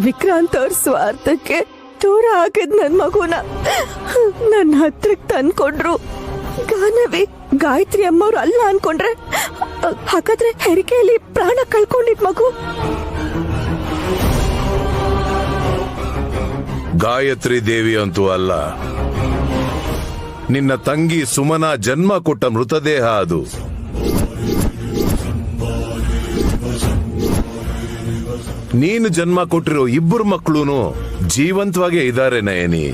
ವಿಕ್ರಾಂತ್ ಅವ್ರ ಸ್ವಾರ್ಥಕ್ಕೆ ದೂರ ಆಗಿದ್ ನನ್ ಮಗುನ ನನ್ನ ಹತ್ರಕ್ ತಂದ್ಕೊಂಡ್ರು. ಗಾನವಿ ಗಾಯತ್ರಿ ಅಮ್ಮವ್ರು ಅಲ್ಲ ಅನ್ಕೊಂಡ್ರೆ, ಹಾಗಾದ್ರೆ ಹೆರಿಗೆಯಲ್ಲಿ ಪ್ರಾಣ ಕಳ್ಕೊಂಡಿದ್ ಮಗು ಗಾಯತ್ರಿ ದೇವಿ ಅಂತೂ ಅಲ್ಲ, ನಿನ್ನ ತಂಗಿ ಸುಮನ ಜನ್ಮ ಕೊಟ್ಟ ಮೃತದೇಹ ಅದು. ನೀನು ಜನ್ಮ ಕೊಟ್ಟಿರೋ ಇಬ್ಬರು ಮಕ್ಕಳು ಜೀವಂತವಾಗೇ ಇದ್ದಾರೆ ನಯನಿ.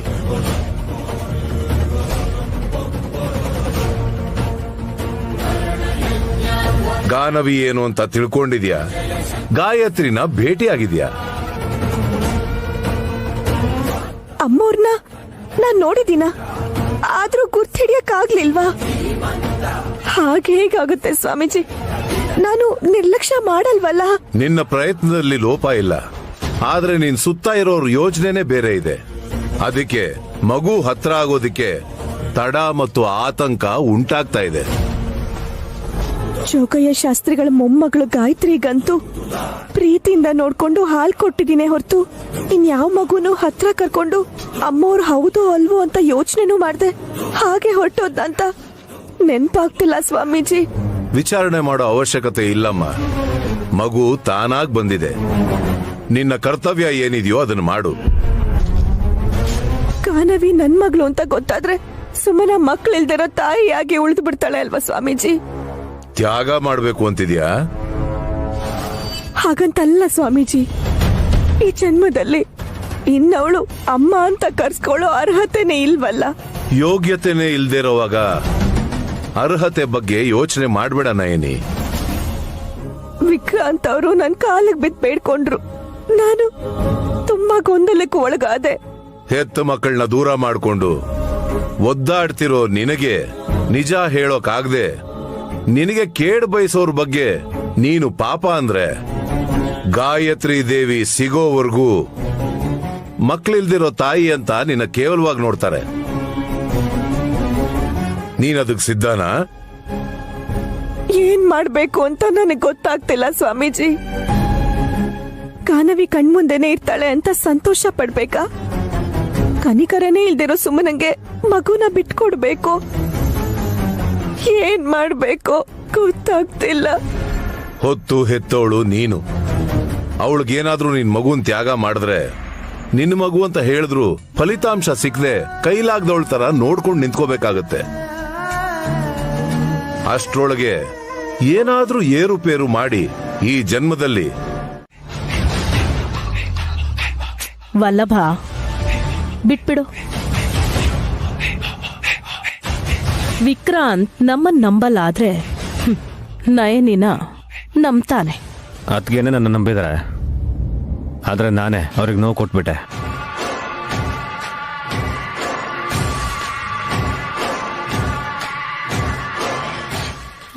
ಗಾನವಿ ಏನು ಅಂತ ತಿಳ್ಕೊಂಡಿದ್ಯಾ? ಗಾಯತ್ರಿನ ಭೇಟಿಯಾಗಿದ್ಯಾ? ಅಮ್ಮೋರ್ನ ನಾನ್ ನೋಡಿದೀನ, ಆದ್ರೂ ಗುರ್ತಿಡಿಯಕ್ಕಾಗ್ಲಿಲ್ವಾ? ಹಾಗೆ ಹೇಗಾಗುತ್ತೆ ಸ್ವಾಮೀಜಿ? ನಾನು ನಿರ್ಲಕ್ಷ್ಯ ಮಾಡಲ್ವಲ್ಲ. ನಿನ್ನ ಪ್ರಯತ್ನದಲ್ಲಿ ಲೋಪ ಇಲ್ಲ, ಆದ್ರೆ ನಿನ್ ಸುತ್ತ ಇರೋರ್ ಯೋಚನೆನೇ ಬೇರೆ ಇದೆ. ಅದಕ್ಕೆ ಮಗು ಹತ್ರ ಆಗೋದಿಕ್ಕೆ ತಡ ಮತ್ತು ಆತಂಕ ಉಂಟಾಗ್ತಾ ಇದೆ. ಜೋಗಯ್ಯ ಶಾಸ್ತ್ರಿಗಳ ಮೊಮ್ಮಗಳು ಗಾಯತ್ರಿಗಂತೂ ಪ್ರೀತಿಯಿಂದ ನೋಡ್ಕೊಂಡು ಹಾಲ್ ಕೊಟ್ಟಿದ್ದೀನಿ ಹೊರತು ಇನ್ಯಾವ ಮಗುನು ಹತ್ರ ಕರ್ಕೊಂಡು ಅಮ್ಮವ್ರು ಹೌದು ಅಲ್ವೋ ಅಂತ ಯೋಚನೆನೂ ಮಾಡ್ದೆ ಹಾಗೆ ಹೊರಟೋದಂತ ನೆನ್ಪಾಗ್ತಿಲ್ಲ ಸ್ವಾಮೀಜಿ. ವಿಚಾರಣೆ ಮಾಡೋ ಅವಶ್ಯಕತೆ ಇಲ್ಲಮ್ಮ. ಮಗು ತಾನಾಗ್ ಬಂದಿದೆ. ನಿನ್ನ ಕರ್ತವ್ಯ ಏನಿದೆಯೋ ಅದನ್ನು ಮಾಡು. ಗಾನವಿ ನನ್ ಮಗಳು ಅಂತ ಗೊತ್ತಾದ್ರೆ ಸುಮ್ಮನೆ ಮಕ್ಳಿಲ್ದಿರೋ ತಾಯಿಯಾಗಿ ಉಳಿದು ಬಿಡ್ತಾಳೆ ಅಲ್ವಾ ಸ್ವಾಮೀಜಿ? ತ್ಯಾಗ ಮಾಡ್ಬೇಕು ಅಂತಿದ್ಯಾ? ಹಾಗಂತಲ್ಲ ಸ್ವಾಮೀಜಿ, ಈ ಜನ್ಮದಲ್ಲಿ ಇನ್ನವಳು ಅಮ್ಮ ಅಂತ ಕರ್ಸ್ಕೊಳ್ಳೋ ಅರ್ಹತೆನೇ ಇಲ್ವಲ್ಲ. ಯೋಗ್ಯತೆನೇ ಇಲ್ದಿರೋವಾಗ ಅರ್ಹತೆ ಬಗ್ಗೆ ಯೋಚನೆ ಮಾಡ್ಬೇಡ ನಯನಿ. ವಿಕ್ರಾಂತ್ ಅವರು ನನ್ ಕಾಲಿಗೆ ಬಿದ್ದು ಬೇಡ್ಕೊಂಡ್ರು. ನಾನು ತುಂಬಾ ಗೊಂದಲಕ್ಕೂ ಒಳಗಾದೆ. ಹೆತ್ತ ಮಕ್ಕಳನ್ನ ದೂರ ಮಾಡ್ಕೊಂಡು ಒದ್ದಾಡ್ತಿರೋ ನಿನಗೆ ನಿಜ ಹೇಳೋಕಾಗ್ದೆ ನಿನಗೆ ಕೇಡು ಬಯಸೋರ್ ಬಗ್ಗೆ ನೀನು ಪಾಪ ಅಂದ್ರೆ ಗಾಯತ್ರಿ ದೇವಿ ಸಿಗೋವರೆಗೂ ಮಕ್ಕಳಿಲ್ದಿರೋ ತಾಯಿ ಅಂತ ನಿನ್ನ ಕೇವಲವಾಗಿ ನೋಡ್ತಾರೆ. ನೀನದಕ್ ಸಿದ್ಧನಾ? ಏನ್ ಮಾಡ್ಬೇಕು ಅಂತ ನನಗೆ ಗೊತ್ತಾಗ್ತಿಲ್ಲ ಸ್ವಾಮೀಜಿ. ಗಾನವಿ ಕಣ್ಮುಂದೆನೆ ಇರ್ತಾಳೆ ಅಂತ ಸಂತೋಷ ಪಡ್ಬೇಕಾ? ಕನಿಕರನೇ ಇಲ್ದಿರೋ ಸುಮ್ಮನಂಗೆ ಮಗುನ ಬಿಟ್ಕೊಡ್ಬೇಕು? ಏನ್ ಮಾಡ್ಬೇಕು ಗೊತ್ತಾಗ್ತಿಲ್ಲ. ಹೊತ್ತು ಹೆತ್ತೋಳು ನೀನು. ಅವಳಿಗೇನಾದ್ರೂ ನಿನ್ ಮಗುನ್ ತ್ಯಾಗ ಮಾಡಿದ್ರೆ ನಿನ್ನ ಮಗು ಅಂತ ಹೇಳಿದ್ರು ಫಲಿತಾಂಶ ಸಿಕ್ಕದೆ ಕೈಲಾಗ್ದವಳ ತರ ನೋಡ್ಕೊಂಡು ನಿಂತ್ಕೋಬೇಕಾಗತ್ತೆ. ಅಷ್ಟ್ರೊಳಗೆ ಏನಾದ್ರೂ ಏರುಪೇರು ಮಾಡಿ ಈ ಜನ್ಮದಲ್ಲಿ ವಲ್ಲಭ ಬಿಟ್ಬಿಡು. ವಿಕ್ರಾಂತ್ ನಮ್ಮನ್ ನಂಬಲಾದ್ರೆ ನಯನಿನ ನಂಬ್ತಾನೆ. ಅದ್ಗೇನೆ ನನ್ನ ನಂಬಿದಾರೆ, ಆದ್ರೆ ನಾನೇ ಅವ್ರಿಗೆ ನೋವು ಕೊಟ್ಬಿಟ್ಟೆ.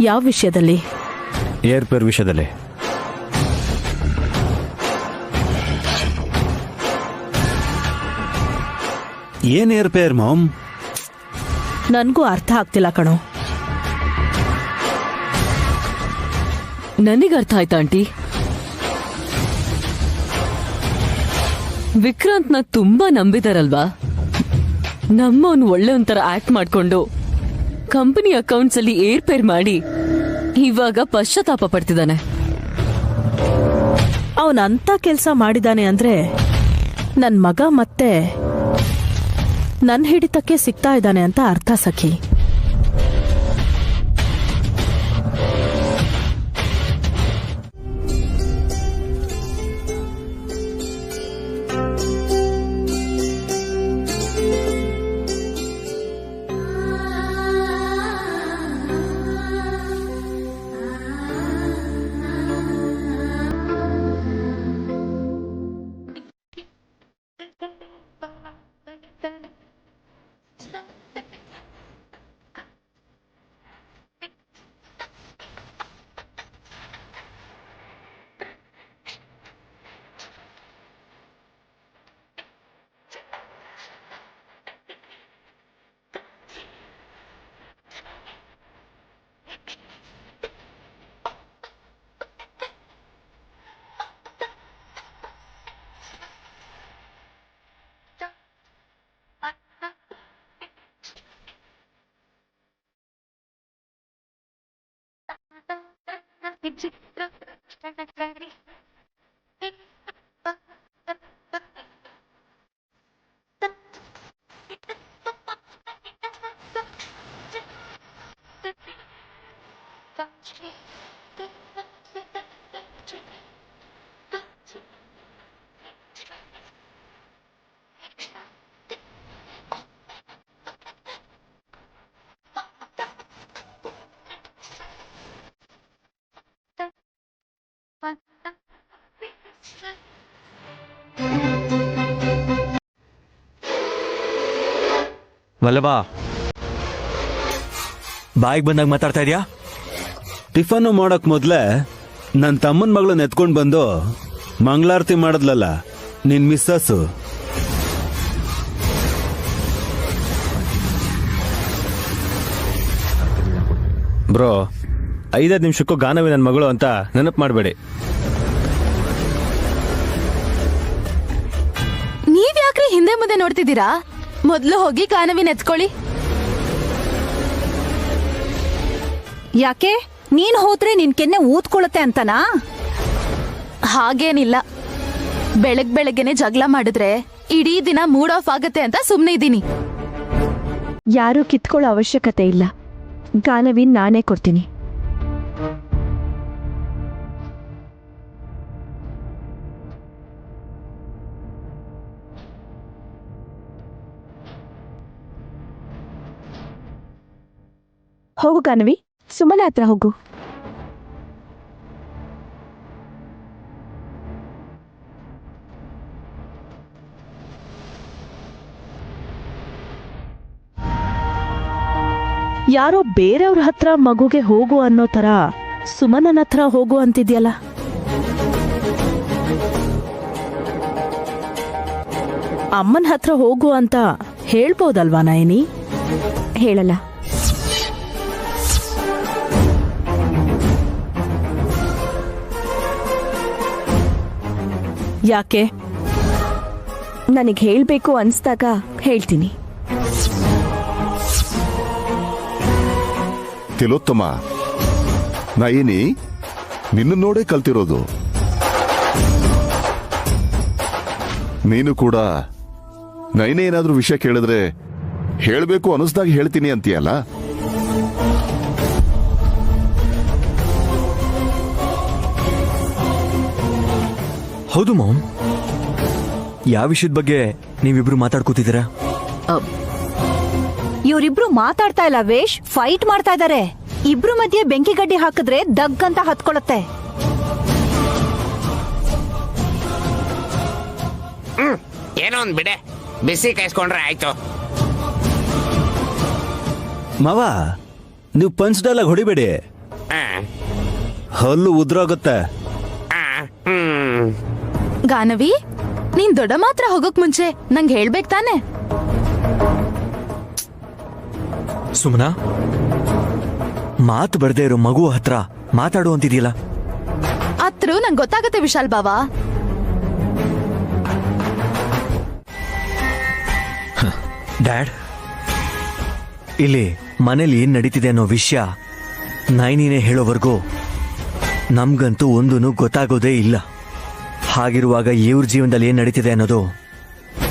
ಯಾವ ವಿಷಯದಲ್ಲಿ? ಏರ್ಪೇರ್ ವಿಷಯದಲ್ಲಿ. ಏನ್ ಏರ್ಪೇರ್ ಮಾಮ್? ನನ್ಗೂ ಅರ್ಥ ಆಗ್ತಿಲ್ಲ ಕಣೋ. ನನಗೆ ಅರ್ಥ ಆಯ್ತಾ ಆಂಟಿ? ವಿಕ್ರಾಂತ್ನ ತುಂಬಾ ನಂಬಿದಾರಲ್ವಾ? ನಮ್ಮವನು ಒಳ್ಳೆ ಒಂಥರ ಆಕ್ಟ್ ಮಾಡ್ಕೊಂಡು ಕಂಪನಿ ಅಕೌಂಟ್ಸ್ ಅಲ್ಲಿ ಏರ್ಪೇರ್ ಮಾಡಿ ಇವಾಗ ಪಶ್ಚಾತ್ತಾಪ ಪಡ್ತಿದ್ದಾನೆ. ಅವನಂತ ಕೆಲ್ಸ ಮಾಡಿದಾನೆ ಅಂದ್ರೆ ನನ್ ಮಗ ಮತ್ತೆ ನನ್ ಹಿಡಿತಕ್ಕೆ ಸಿಗ್ತಾ ಇದ್ದಾನೆ ಅಂತ ಅರ್ಥ ಸಖಿ. ವಲ್ಲಭ, ಬಾಯಿಗೆ ಬಂದಾಗ ಮಾತಾಡ್ತಾ ಇದೀಯಾ? ಟಿಫನ್ ಮಾಡಕ್ ಮೊದ್ಲೇ ನನ್ನ ತಮ್ಮನ ಮಗಳನ್ನ ಎತ್ಕೊಂಡ್ ಬಂದು ಮಂಗಳಾರತಿ ಮಾಡಿದ್ಲಲ್ಲ ನಿನ್ ಮಿಸ್ಸಸ್ಸು. ಬ್ರೋ, 5 ನಿಮಿಷಕ್ಕೂ ಗಾನವಿ ನನ್ನ ಮಗಳು ಅಂತ ನೆನಪು ಮಾಡಬೇಡಿ. ನೀವ್ಯಾಕ್ರಿ ಹಿಂದೆ ಮುಂದೆ ನೋಡ್ತಿದ್ದೀರಾ? ಮೊದ್ಲು ಹೋಗಿ ಗಾನವಿನ ಎತ್ಕೊಳ್ಳಿ. ಯಾಕೆ ನೀನ್ ಹೋದ್ರೆ ನಿನ್ ಕೆನ್ನೆ ಊದ್ಕೊಳತ್ತೆ ಅಂತನಾ? ಹಾಗೇನಿಲ್ಲ, ಬೆಳಗ್ಗೆನೆ ಜಗಳ ಮಾಡಿದ್ರೆ ಇಡೀ ದಿನ ಮೂಡ್ ಆಫ್ ಆಗತ್ತೆ ಅಂತ ಸುಮ್ನೆ ಇದ್ದೀನಿ. ಯಾರೂ ಕಿತ್ಕೊಳ್ಳೋ ಅವಶ್ಯಕತೆ ಇಲ್ಲ. ಗಾನವಿನ್ ನಾನೇ ಕೊಡ್ತೀನಿ. ಹೋಗು ಗಾನವಿ, ಸುಮ್ಮನೆ ಹತ್ರ ಹೋಗು. ಯಾರೋ ಬೇರೆಯವ್ರ ಹತ್ರ ಮಗುಗೆ ಹೋಗು ಅನ್ನೋ ತರ ಸುಮನನ ಹತ್ರ ಹೋಗು ಅಂತಿದ್ಯಲ್ಲ. ಅಮ್ಮನ ಹತ್ರ ಹೋಗು ಅಂತ ಹೇಳ್ಬೋದಲ್ವಾ ನಯನಿ? ಹೇಳಲ್ಲ. ಯಾಕೆ? ನನಗೆ ಹೇಳ್ಬೇಕು ಅನ್ಸ್ದಾಗ ಹೇಳ್ತೀನಿ. ತಿಲೋತ್ತಮ, ನಯನಿ ನಿನ್ನ ನೋಡೇ ಕಲ್ತಿರೋದು. ನೀನು ಕೂಡ ನಯನಿ ಏನಾದ್ರೂ ವಿಷಯ ಕೇಳಿದ್ರೆ ಹೇಳ್ಬೇಕು ಅನಿಸ್ದಾಗ ಹೇಳ್ತೀನಿ ಅಂತೀಯಲ್ಲ. ಹೌದು ಮಾಮ್, ಯಾವ ವಿಷಯದ ಬಗ್ಗೆ ನೀವಿಬ್ರು ಮಾತಾಡ್ಕೋತಿದ್ದೀರಾ? ಇವ್ರಿಬ್ರು ಮಾತಾಡ್ತಾ ಇಲ್ಲ ವೇಶ್, ಫೈಟ್ ಮಾಡ್ತಾ ಇದಾರೆ. ಇಬ್ರು ಮಧ್ಯೆ ಬೆಂಕಿ ಗಡ್ಡಿ ಹಾಕಿದ್ರೆ ದಗ್ ಅಂತ ಹತ್ಕೊಳತ್ತೆ. ಏನೋ ಒಂದ್ ಬಿಡೆ, ಬಿಸಿ ಕಾಯಿಸ್ಕೊಂಡ್ರೆ ಆಯ್ತು. ಮಾವ, ನೀವು ಪಂಚ್ ಡೈಲಾಗ್ ಹೊಡಿಬೇಡಿ, ಹಲ್ಲು ಉದ್ರೋಗುತ್ತೆ. ಗಾನವಿ, ನೀನ್ ದೊಡ್ಡ ಮಾತ್ರ ಹೋಗೋಕ್ ಮುಂಚೆ ನಂಗೆ ಹೇಳ್ಬೇಕ್ ತಾನೆ? ಸುಮನಾ, ಮಾತು ಬರ್ದೇ ಇರೋ ಮಗು ಹತ್ರ ಮಾತಾಡು ಅಂತಿದೆಯಲ್ಲ. ಅತ್ರು ನಂಗೆ ಗೊತ್ತಾಗತ್ತೆ ವಿಶಾಲ್ ಬಾವಾ. ಡ್ಯಾಡ್, ಇಲ್ಲಿ ಮನೇಲಿ ಏನ್ ನಡೀತಿದೆ ಅನ್ನೋ ವಿಷಯ ನೈನಿನೇ ಹೇಳೋವರೆಗೂ ನಮ್ಗಂತೂ ಒಂದೂ ಗೊತ್ತಾಗೋದೇ ಇಲ್ಲ. ಹಾಗಿರುವಾಗ ಇವ್ರ ಜೀವನದಲ್ಲಿ ಏನ್ ನಡೀತಿದೆ ಅನ್ನೋದು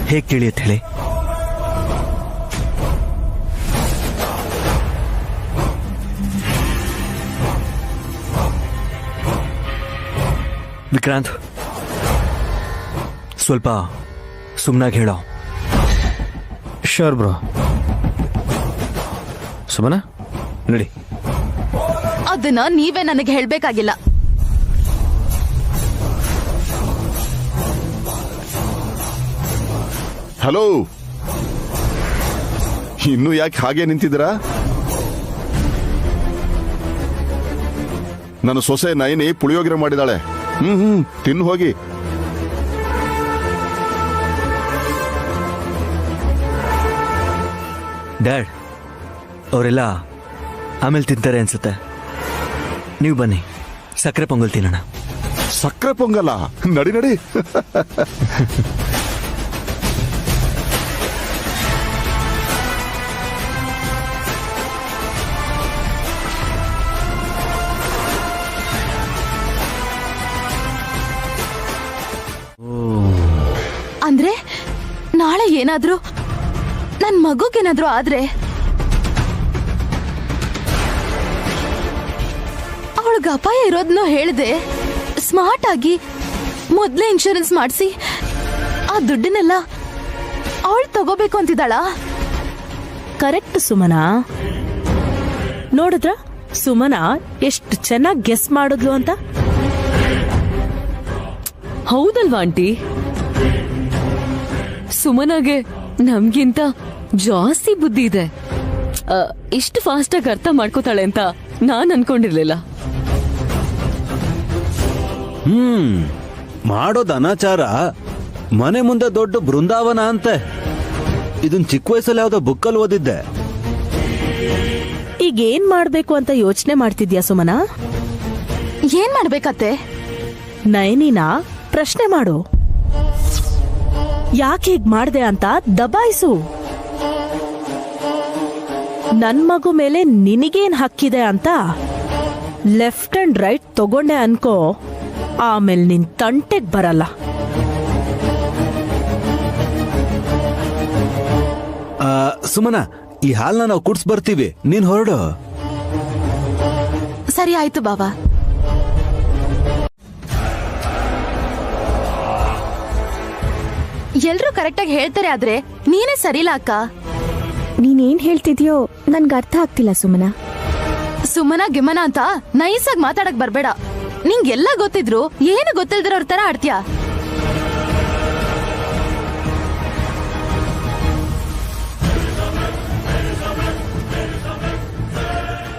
ಹೇಗ್ ತಿಳಿಯುತ್ತೆ ಹೇಳಿ? ವಿಕ್ರಾಂತ್, ಸ್ವಲ್ಪ ಸುಮ್ನಾಗಿ ಹೇಳೋ. Sure bro. ಸುಮನ, ನಡಿ. ಅದನ್ನ ನೀವೇ ನನಗೆ ಹೇಳ್ಬೇಕಾಗಿಲ್ಲ. ಹಲೋ, ಇನ್ನು ಯಾಕೆ ಹಾಗೆ ನಿಂತಿದ್ದೀರಾ? ನನ್ನ ಸೊಸೆ ನಯನಿ ಪುಳಿಯೋಗರೆ ಮಾಡಿದಾಳೆ. ತಿನ್ನು ಹೋಗಿ. ಡ್ಯಾಡ್, ಅವರೆಲ್ಲ ಆಮೇಲೆ ತಿಂತಾರೆ ಅನ್ಸುತ್ತೆ. ನೀವು ಬನ್ನಿ, ಸಕ್ಕರೆ ಪೊಂಗಲ್ ತಿನ್ನೋಣ. ಸಕ್ಕರೆ ಪೊಂಗಲ್ಲ? ನಡಿ ನಡಿ. ಏನಾದ್ರೂ ನನ್ ಮಗುಗೇನಾದ್ರೂ ಆದ್ರೆ ಅವಳಿಗೆ ಅಪಾಯ ಇರೋದನ್ನ ಹೇಳ್ದೆ ಸ್ಮಾರ್ಟ್ ಆಗಿ ಮೊದ್ಲೇ ಇನ್ಶೂರೆನ್ಸ್ ಮಾಡಿಸಿ ಆ ದುಡ್ಡನ್ನೆಲ್ಲ ಅವಳು ತಗೋಬೇಕು ಅಂತಿದ್ದಾಳ. ಕರೆಕ್ಟ್ ಸುಮನಾ. ನೋಡಿದ್ರ ಸುಮನಾ ಎಷ್ಟು ಚೆನ್ನಾಗಿ ಗೆಸ್ ಮಾಡಿದ್ಲು ಅಂತ. ಹೌದಲ್ವಾ ಆಂಟಿ? ಸುಮನಾಗೆ ನಮ್ಗಿಂತ ಜಾಸ್ತಿ ಬುದ್ಧಿ ಇದೆ. ಇಷ್ಟು ಫಾಸ್ಟ್ ಆಗಿ ಅರ್ಥ ಮಾಡ್ಕೋತಾಳೆ ಅಂತ ನಾನ್ ಅನ್ಕೊಂಡಿರ್ಲಿಲ್ಲ. ಮಾಡೋದ್ ಅನಾಚಾರ ಮನೆ ಮುಂದೆ ದೊಡ್ಡ ಬೃಂದಾವನ ಅಂತೆ. ಇದನ್ ಚಿಕ್ಕ ವಯಸ್ಸಲ್ಲಿ ಯಾವ್ದೋ ಬುಕ್ಕಲ್ಲಿ ಓದಿದ್ದೆ. ಈಗ ಏನ್ ಮಾಡ್ಬೇಕು ಅಂತ ಯೋಚನೆ ಮಾಡ್ತಿದ್ಯಾ ಸುಮನಾ? ಏನ್ ಮಾಡ್ಬೇಕತ್ತೆ? ನಯನಿನ ಪ್ರಶ್ನೆ ಮಾಡು. ಯಾಕೆ ಹೀಗ್ ಮಾಡ್ದೆ ಅಂತ ದಬಾಯಿಸು. ನನ್ ಮಗು ಮೇಲೆ ನಿನಗೇನ್ ಹಕ್ಕಿದೆ ಅಂತ ಲೆಫ್ಟ್ ಅಂಡ್ ರೈಟ್ ತಗೊಂಡೆ ಅನ್ಕೋ, ಆಮೇಲೆ ನಿನ್ ತಂಟೆಗ್ ಬರಲ್ಲ. ಸುಮನ, ಈ ಹಾಲ್ನ ನಾವು ಕುಡ್ಸ್ ಬರ್ತೀವಿ, ನೀನ್ ಹೊರಡು. ಸರಿ ಆಯ್ತು ಬಾಬಾ. ಎಲ್ರೂ ಕರೆಕ್ಟಾಗಿ ಹೇಳ್ತಾರೆ, ಆದ್ರೆ ನೀನೇ ಸರಿಲ್ಲ ಅಕ್ಕ. ನೀನೇನ್ ಹೇಳ್ತಿದ್ಯೋ ನನ್ಗೆ ಅರ್ಥ ಆಗ್ತಿಲ್ಲ ಸುಮನ. ಸುಮನ ಗಿಮನ ಅಂತ ನೈಸಾಗಿ ಮಾತಾಡಕ್ ಬರ್ಬೇಡ. ನಿಂಗೆಲ್ಲ ಗೊತ್ತಿದ್ರು ಏನು ಗೊತ್ತಿಲ್ದಿರೋರ್ ತರ ಆಡ್ತೀಯ.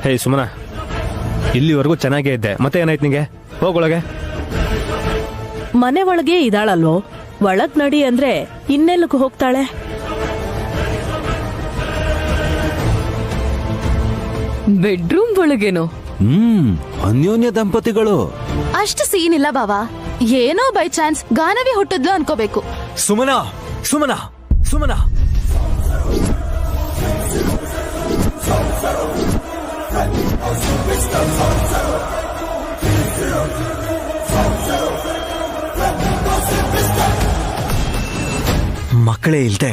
ಹೇ ಸುಮನಾ, ಇಲ್ಲಿವರೆಗೂ ಚೆನ್ನಾಗೇ ಇದ್ದೆ, ಮತ್ತೆ ಏನಾಯ್ತು ನಿಂಗೆ? ಹೋಗೊಳಗೆ. ಮನೆ ಒಳಗೆ ಇದಾಳಲ್ವೋ, ಒಳಗ್ ನಡಿ ಅಂದ್ರೆ ಇನ್ನೆಲ್ಲಿಗೂ ಹೋಗ್ತಾಳೆ? ಬೆಡ್ರೂಮ್ ಒಳಗೇನೋ. ಅನ್ಯೋನ್ಯ ದಂಪತಿಗಳು. ಅಷ್ಟು ಸೀನ್ ಇಲ್ಲ ಬಾವಾ. ಏನೋ ಬೈ ಚಾನ್ಸ್ ಗಾನವಿ ಹುಟ್ಟಿದ್ಲು ಅನ್ಕೋಬೇಕು. ಸುಮನಾ, ಸುಮನಾ, ಸುಮನಾ. ಮಕ್ಕಳೇ ಇಲ್ದೆ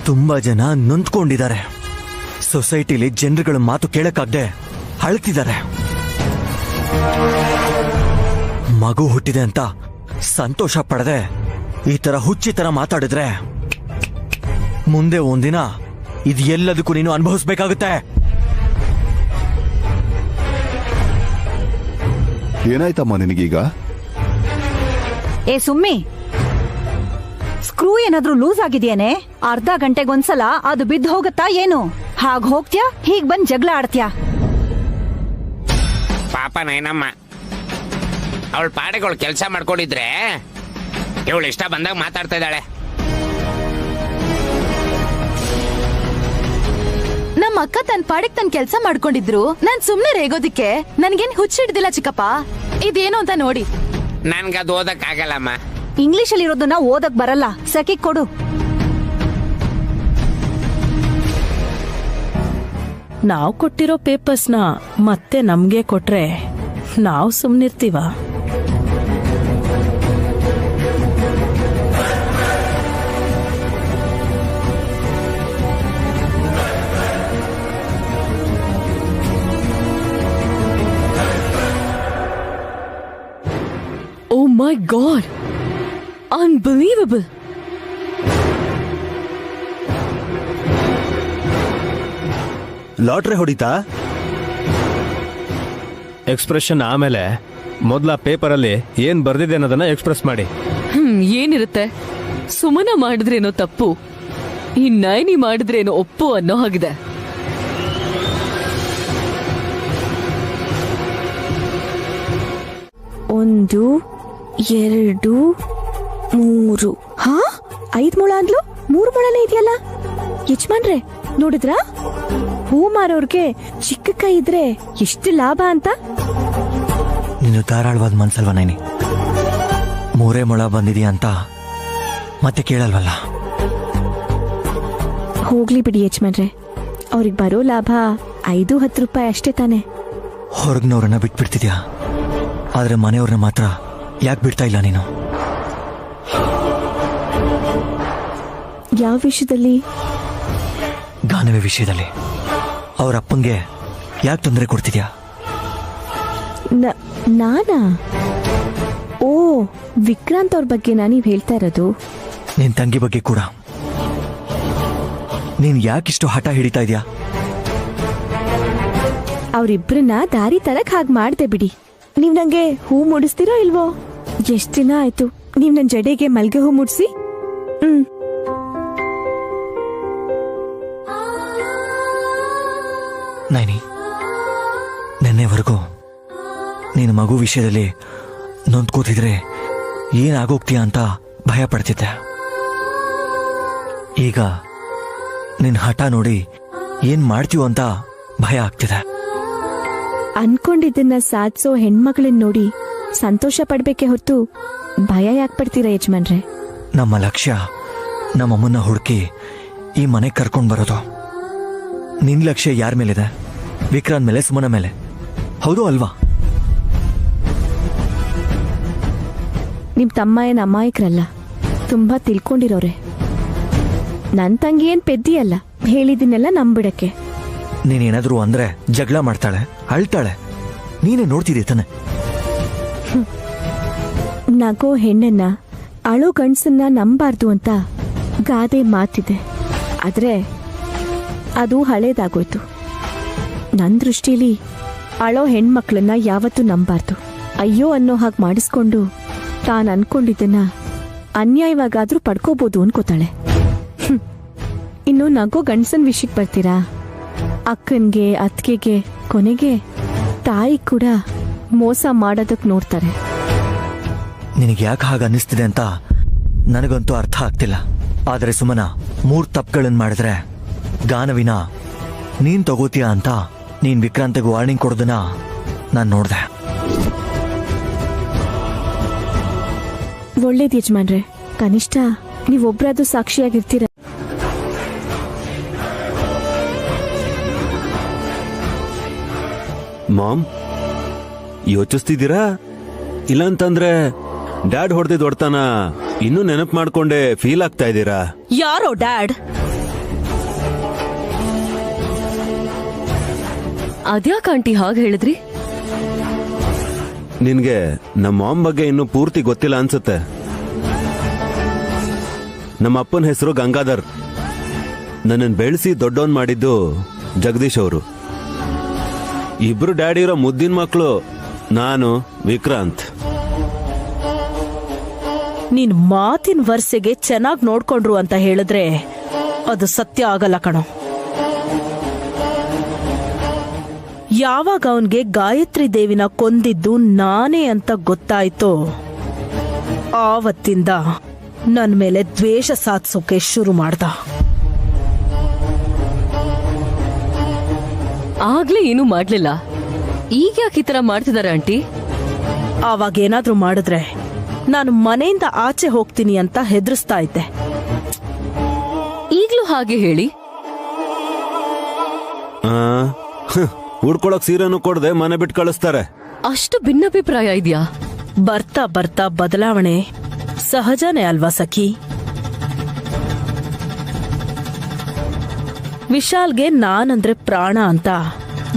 ತುಂಬಾ ಜನ ನೊಂದ್ಕೊಂಡಿದ್ದಾರೆ. ಸೊಸೈಟಿಲಿ ಜನರುಗಳ ಮಾತು ಕೇಳಕ್ಕಾಗ್ದೆ ಅಳ್ತಿದ್ದಾರೆ. ಮಗು ಹುಟ್ಟಿದೆ ಅಂತ ಸಂತೋಷ ಪಡದೆ ಈ ತರ ಹುಚ್ಚಿ ತರ ಮಾತಾಡಿದ್ರೆ ಮುಂದೆ ಒಂದಿನ ಇದು ಎಲ್ಲದಕ್ಕೂ ನೀನು ಅನುಭವಿಸ್ಬೇಕಾಗುತ್ತೆ. ಏನಾಯ್ತಮ್ಮ ನಿನಗೀಗ? ಏ ಸುಮ್ಮಿ, ಸ್ಕ್ರೂ ಏನಾದ್ರೂ ಲೂಸ್ ಆಗಿದೆಯೇನೆ? ಅರ್ಧ ಗಂಟೆಗೊಂದ್ಸಲ ಅದು ಬಿದ್ದು ಹೋಗುತ್ತಾ ಏನು? ಹಾಗ್ ಹೋಗ್ತ್ಯಾ, ಹೀಗ್ ಬಂದ್ ಜಗಳ ಆಡ್ತ್ಯಾ? ಪಾಪ ನೈನಮ್ಮ, ಅವಳ ಪಾಡಿಗಳು ಕೆಲಸ ಮಾಡ್ಕೊಂಡಿದ್ರೆ ಇವಳು ಇಷ್ಟ ಬಂದಾಗ ಮಾತಾಡ್ತಾ ಇದ್ದಾಳೆ. ನಮ್ಮ ಅಕ್ಕ ತನ್ ಪಾಡಿಗೆ ತನ್ ಕೆಲ್ಸ ಮಾಡ್ಕೊಂಡಿದ್ರು. ನಾನ್ ಸುಮ್ನೆ ರೇಗೋದಿಕ್ಕೆ ನನ್ಗೇನ್ ಹುಚ್ಚಿಡ್ದಿಲ್ಲ ಚಿಕ್ಕಪ್ಪ. ಇದೇನು ಅಂತ ನೋಡಿ. ನನ್ಗದು ಓದಕ್ ಆಗಲ್ಲಮ್ಮ. ಇಂಗ್ಲಿಷ್ ಅಲ್ಲಿ ಇರೋದನ್ನ ಓದಕ್ ಬರಲ್ಲ. ಸಖಿ ಕೊಡು. ನಾವ್ ಕೊಟ್ಟಿರೋ ಪೇಪರ್ಸ್ನ ಮತ್ತೆ ನಮ್ಗೆ ಕೊಟ್ರೆ ನಾವ್ ಸುಮ್ನಿರ್ತೀವ? ಓ ಮೈ ಗಾಡ್, ಅನ್ಬಿಲೀವಬಲ್. ಲಾಟ್ರಿ ಹೊಡಿತಾ? ಎಕ್ಸ್ಪ್ರೆಷನ್ ಆಮೇಲೆ ಮೊದಲ ಪೇಪರಲ್ಲಿ ಏನ್ ಬರ್ದಿದೆ ಅನ್ನೋದನ್ನ ಎಕ್ಸ್ಪ್ರೆಸ್ ಮಾಡಿ. ಏನಿರುತ್ತೆ? ಸುಮನ ಮಾಡಿದ್ರೇನೋ ತಪ್ಪು, ಈ ನೈನಿ ಮಾಡಿದ್ರೇನೋ ಒಪ್ಪು ಅನ್ನೋ ಹಾಗಿದೆ. 1 2 3. ಹಾ, 5 ಮೊಳ ಅಂದ್ಲು, 3 ಮೊಳನೇ ಇದೆಯಲ್ಲ. ಯಜಮಾನ್ರೆ ನೋಡಿದ್ರಾ? ಹೂ ಮಾರೋರ್ಗೆ ಚಿಕ್ಕ ಕೈ ಇದ್ರೆ ಎಷ್ಟು ಲಾಭ ಅಂತ. ನೀನು ಧಾರಾಳವಾದ ಮನ್ಸಲ್ವ ನೈನಿ? 3 ಮೊಳ ಬಂದಿದೀಯ ಅಂತ ಮತ್ತೆ ಕೇಳಲ್ವಲ್ಲ? ಹೋಗ್ಲಿ ಬಿಡಿ ಯಜಮಾನ್ರೆ, ಅವ್ರಿಗೆ ಬರೋ ಲಾಭ 5-10 ರೂಪಾಯಿ ಅಷ್ಟೇ ತಾನೆ. ಹೊರಗ್ನವ್ರನ್ನ ಬಿಟ್ಬಿಡ್ತಿದ್ಯಾ, ಆದ್ರೆ ಮನೆಯವ್ರನ್ನ ಮಾತ್ರ ಯಾಕೆ ಬಿಡ್ತಾ ಇಲ್ಲ ನೀನು? ಯಾವ ವಿಷಯದಲ್ಲಿ? ಗಾನವಿ ವಿಷಯದಲ್ಲಿ. ಅವ್ರ ಅಪ್ಪಂಗೆ ಯಾಕೆ ತೊಂದರೆ ಕೊಡ್ತಿದ್ಯಾ? ನಾನಾ? ಓ, ವಿಕ್ರಾಂತ್ ಅವ್ರ ಬಗ್ಗೆ ನೀವ್ ಹೇಳ್ತಾ ಇರೋದು? ನಿನ್ ತಂಗಿ ಬಗ್ಗೆ ಕೂಡ. ನೀನ್ ಯಾಕಿಷ್ಟು ಹಠ ಹಿಡಿತಾ ಇದ್ಯಾ? ಅವ್ರಿಬ್ರನ್ನ ದಾರಿ ತರಕ್ ಹಾಗೆ ಮಾಡ್ದೆ ಬಿಡಿ. ನೀವ್ ನಂಗೆ ಹೂ ಮುಡಿಸ್ತೀರೋ ಇಲ್ವೋ? ಎಷ್ಟ್ ದಿನ ಆಯ್ತು ನೀವ್ ನನ್ ಜಡೆಗೆ ಮಲ್ಗೆ ಹೂ ಮುಡ್ಸಿ. ನೈನಿ, ನೆನ್ನೆವರೆಗೂ ನೀನು ಮಗು ವಿಷಯದಲ್ಲಿ ನೊಂದ್ಕೋತಿದ್ರೆ ಏನಾಗೋಗ್ತೀಯ ಅಂತ ಭಯ ಪಡ್ತಿದ್ದೆ. ಈಗ ನಿನ್ ಹಠ ನೋಡಿ ಏನ್ ಮಾಡ್ತೀವ ಅಂತ ಭಯ ಆಗ್ತಿದೆ. ಅನ್ಕೊಂಡಿದ್ದನ್ನ ಸಾಧಿಸೋ ಹೆಣ್ಮಗಳನ್ನ ನೋಡಿ ಸಂತೋಷ ಪಡ್ಬೇಕೆ ಹೊರತು ಭಯ ಯಾಕೆ ಪಡ್ತೀರಾ ಯಜಮಾನ್ರೆ? ನಮ್ಮ ಲಕ್ಷ್ಯ ನಮ್ಮಮ್ಮನ್ನ ಹುಡುಕಿ ಈ ಮನೆಗೆ ಕರ್ಕೊಂಡ್ ಬರೋದು. ನಿನ್ ಲಕ್ಷ್ಯ ಯಾರ ಮೇಲಿದೆ? ವಿಕ್ರಾಂತ್ ಮೇಲೆ, ಸುಮನ ಮೇಲೆ, ಹೌದು ಅಲ್ವಾ? ನಿಮ್ ತಮ್ಮ ಏನ್ ಅಮಾಯಕರಲ್ಲ, ತುಂಬಾ ತಿಳ್ಕೊಂಡಿರೋರೆ. ನನ್ ತಂಗಿ ಏನ್ ಪೆದ್ದಿಯಲ್ಲ, ಹೇಳಿದಿನೆಲ್ಲ ನಂಬಿಡಕ್ಕೆ. ನೀನೇನಾದ್ರೂ ಅಂದ್ರೆ ಜಗಳ ಮಾಡ್ತಾಳೆ, ಅಳ್ತಾಳೆ. ನೀನೇ ನೋಡ್ತಿದ್ದೆ ತಾನೆ. ನಗೋ ಹೆಣ್ಣನ್ನ, ಅಳೋ ಗಂಡ್ಸನ್ನ ನಂಬಾರ್ದು ಅಂತ ಗಾದೆ ಮಾತಿದೆ. ಆದ್ರೆ ಅದು ಹಳೇದಾಗೋಯ್ತು. ನನ್ ದೃಷ್ಟಿಲಿ ಅಳೋ ಹೆಣ್ಮಕ್ಳನ್ನ ಯಾವತ್ತೂ ನಂಬಾರ್ದು. ಅಯ್ಯೋ ಅನ್ನೋ ಹಾಗೆ ಮಾಡಿಸ್ಕೊಂಡು ತಾನು ಅನ್ಕೊಂಡಿದ್ದನ್ನ ಅನ್ಯಾಯವಾಗಾದ್ರೂ ಪಡ್ಕೋಬಹುದು ಅನ್ಕೋತಾಳೆ. ಇನ್ನು ನಗೋ ಗಂಡ್ಸನ್ ವಿಷಯಕ್ಕೆ ಬರ್ತೀರಾ? ಅಕ್ಕನ್ಗೆ, ಅತ್ತಿಗೆಗೆ, ಕೊನೆಗೆ ತಾಯಿ ಕೂಡ ಮೋಸ ಮಾಡೋದಕ್ ನೋಡ್ತಾರೆ. ನಿನಗೆ ಯಾಕೆ ಹಾಗೆ ಅನ್ನಿಸ್ತಿದೆ ಅಂತ ನನಗಂತೂ ಅರ್ಥ ಆಗ್ತಿಲ್ಲ. ಆದರೆ ಸುಮನ 3 ತಪ್ಪುಗಳನ್ನ ಮಾಡಿದ್ರೆ ಗಾನವಿನ ನೀನ್ ತಗೋತೀಯ ಅಂತ ನೀನ್ ವಿಕ್ರಾಂತ್ಗೆ ವಾರ್ನಿಂಗ್ ಕೊಡೋದನ್ನ ನಾನ್ ನೋಡ್ದೆ. ಒಳ್ಳೇದ್ ಯಜಮಾನ್ರೆ, ಕನಿಷ್ಠ ನೀವೊಬ್ರಾದ್ರೂ ಸಾಕ್ಷಿಯಾಗಿರ್ತೀರ. ಮಾಮ್, ಯೋಚಿಸ್ತಿದ್ದೀರಾ? ಇಲ್ಲಂತಂದ್ರೆ ಡ್ಯಾಡ್ ಹೊಡೆದಿದ್ ಹೊಡ್ತಾನ ಇನ್ನೂ ನೆನಪು ಮಾಡ್ಕೊಂಡೆ ಫೀಲ್ ಆಗ್ತಾ ಇದ್ದೀರಾ? ಯಾರೋ ಡ್ಯಾಡ್? ಅದ್ಯಾಕ ಆಂಟಿ ಹಾಗೆ ಹೇಳಿದ್ರಿ? ನಿನ್ಗೆ ನಮ್ಮ ಮಾಮ್ ಬಗ್ಗೆ ಇನ್ನೂ ಪೂರ್ತಿ ಗೊತ್ತಿಲ್ಲ ಅನ್ಸುತ್ತೆ. ನಮ್ಮ ಅಪ್ಪನ ಹೆಸರು ಗಂಗಾಧರ್. ನನ್ನನ್ನು ಬೆಳೆಸಿ ದೊಡ್ಡವನ್ ಮಾಡಿದ್ದು ಜಗದೀಶ್ ಅವರು. ಇಬ್ರು ಡ್ಯಾಡಿ ಇರೋ ಮುದ್ದಿನ ಮಕ್ಕಳು ನಾನು, ವಿಕ್ರಾಂತ್. ನೀನ್ ಮಾತಿನ ವರ್ಷೆಗೆ ಚೆನ್ನಾಗಿ ನೋಡ್ಕೊಂಡ್ರು ಅಂತ ಹೇಳಿದ್ರೆ ಅದು ಸತ್ಯ ಆಗಲ್ಲ ಕಣೋ. ಯಾವಾಗ ಅವನ್ಗೆ ಗಾಯತ್ರಿ ದೇವಿನ ಕೊಂದಿದ್ದು ನಾನೇ ಅಂತ ಗೊತ್ತಾಯ್ತೋ ಆವತ್ತಿಂದ ನನ್ ಮೇಲೆ ದ್ವೇಷ ಸಾಧಿಸೋಕೆ ಶುರು ಮಾಡ್ದ. ಆಗ್ಲೇ ಏನು ಮಾಡ್ಲಿಲ್ಲ, ಈಗ ಯಾಕೆ ಈ ತರ ಮಾಡ್ತಿದಾರೆ ಆಂಟಿ? ಆವಾಗ ಏನಾದ್ರೂ ಮಾಡಿದ್ರೆ ನಾನು ಮನೆಯಿಂದ ಆಚೆ ಹೋಗ್ತೀನಿ ಅಂತ ಹೆದರ್ಸ್ತಾ ಇದ್ದೆ. ಈಗ್ಲೂ ಹಾಗೆ ಹೇಳಿ. ಉಡ್ಕೊಳಕ್ ಸೀರೆನೂ ಕೊಡದೆ ಮನೆ ಬಿಟ್ಟು ಕಳಿಸ್ತಾರೆ. ಅಷ್ಟು ಭಿನ್ನಾಭಿಪ್ರಾಯ ಇದೆಯಾ? ಬರ್ತಾ ಬರ್ತಾ ಬದಲಾವಣೆ ಸಹಜನೇ ಅಲ್ವಾ ಸಖಿ? ವಿಶಾಲ್ಗೆ ನಾನಂದ್ರೆ ಪ್ರಾಣ ಅಂತ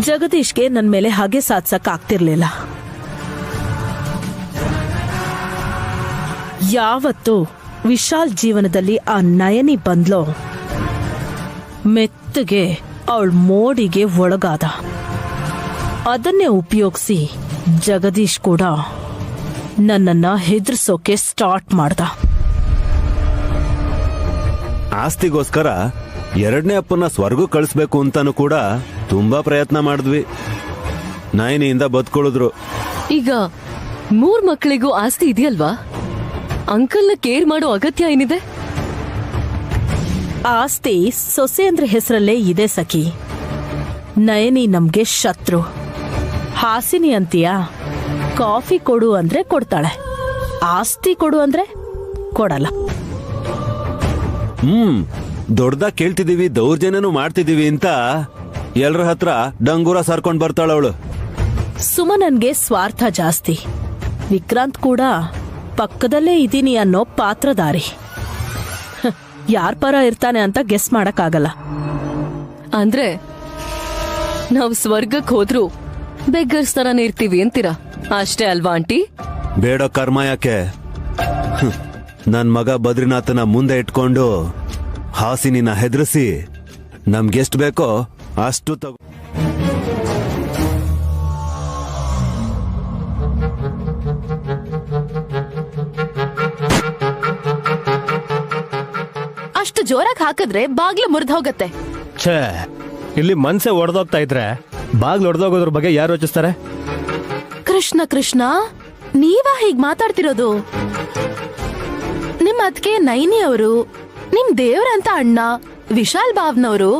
ಜಗದೀಶ್ಗೆ ನನ್ ಮೇಲೆ ಹಾಗೆ ಸಾಧ್ಸಕ್ ಆಗ್ತಿರ್ಲಿಲ್ಲ. ಯಾವತ್ತು ವಿಶಾಲ್ ಜೀವನದಲ್ಲಿ ಆ ನಯನಿ ಬಂದ್ಲೋ ಮೆತ್ತಗೆ ಅವಳ ಮೋಡಿಗೆ ಒಳಗಾದ. ಅದನ್ನೇ ಉಪಯೋಗಿಸಿ ಜಗದೀಶ್ ಕೂಡ ನನ್ನನ್ನ ಹೆದರ್ಸೋಕೆ ಸ್ಟಾರ್ಟ್ ಮಾಡ್ದ. ಆಸ್ತಿಗೋಸ್ಕರ 2ನೇ ಅಪ್ಪನ ಸ್ವರ್ಗ ಕಳಿಸ್ಬೇಕು ಅಂತಾನು ಕೂಡ ತುಂಬಾ ಪ್ರಯತ್ನ ಮಾಡಿದ್ವಿ. ನಯನಿಯಿಂದ ಬದುಕೊಳ್ಳಿದ್ರು. ಈಗ 3 ಮಕ್ಕಳಿಗೂ ಆಸ್ತಿ ಇದೆಯಲ್ವಾ? ಅಂಕಲ್ನ ಕೇರ್ ಮಾಡೋ ಅಗತ್ಯ ಏನಿದೆ? ಆಸ್ತಿ ಸೊಸೆಯಂದ್ರ ಹೆಸರಲ್ಲೇ ಇದೆ ಸಖಿ. ನಯನಿ ನಮ್ಗೆ ಶತ್ರು. ಹಾಸಿನಿ ಅಂತೀಯಾ? ಕಾಫಿ ಕೊಡು ಅಂದ್ರೆ ಕೊಡ್ತಾಳೆ, ಆಸ್ತಿ ಕೊಡು ಅಂದ್ರೆ ಕೊಡಲ್ಲ. ದೊಡ್ಡದಾಗಿ ಕೇಳ್ತಿದೀವಿ, ದೌರ್ಜನ್ಯನೂ ಮಾಡ್ತಿದೀವಿ ಅಂತ ಎಲ್ರ ಹತ್ರ ಡಂಗೂರ ಸಾರ್ಕೊಂಡ್ ಬರ್ತಾಳ ಅವಳು. ಸುಮನನ್ಗೆ ಸ್ವಾರ್ಥ ಜಾಸ್ತಿ. ವಿಕ್ರಾಂತ್ ಕೂಡ ಪಕ್ಕದಲ್ಲೇ ಇದೀನಿ ಅನ್ನೋ ಪಾತ್ರಧಾರಿ. ಯಾರ್ ಪರ ಇರ್ತಾನೆ ಅಂತ ಗೆಸ್ ಮಾಡಕ್ಕಾಗಲ್ಲ. ಅಂದ್ರೆ ನಾವ್ ಸ್ವರ್ಗಕ್ ಹೋದ್ರು ಬೆಗ್ಗರ್ಸ್ ತರಾನೇ ಇರ್ತೀವಿ ಅಂತೀರಾ, ಅಷ್ಟೇ ಅಲ್ವಾ ಆಂಟಿ? ಬೇಡ ಕರ್ಮ ಯಾಕೆ? ನನ್ ಮಗ ಬದ್ರಿನಾಥನ ಮುಂದೆ ಇಟ್ಕೊಂಡು ಹಾಸಿನಿನ ಹೆದರಿಸಿ ನಮ್ಗೆಷ್ಟು ಬೇಕೋ ಅಷ್ಟು ತಗೋ. ಅಷ್ಟು ಜೋರಾಗಿ ಹಾಕಿದ್ರೆ ಬಾಗ್ಲು ಮುರಿದು ಹೋಗತ್ತೆ. ಛೇ, ಇಲ್ಲಿ ಮನ್ಸೆ ಒಡೆದೋಗ್ತಾ ಇದ್ರೆ ಬಾಗ್ಲು ಒಡೆದೋಗೋದ್ರ ಬಗ್ಗೆ ಯಾರು ಯೋಚಿಸ್ತಾರೆ? ಕೃಷ್ಣ ಕೃಷ್ಣ, ನೀವಾ ಹೀಗ್ ಮಾತಾಡ್ತಿರೋದು? ನಿಮ್ ಅದ್ಕೆ ನೈನಿ ಅವರು, ನಿಮ್ ದೇವ್ರಂತ ಅಣ್ಣ ವಿಶಾಲ್ ಬಾವ್ನವರು,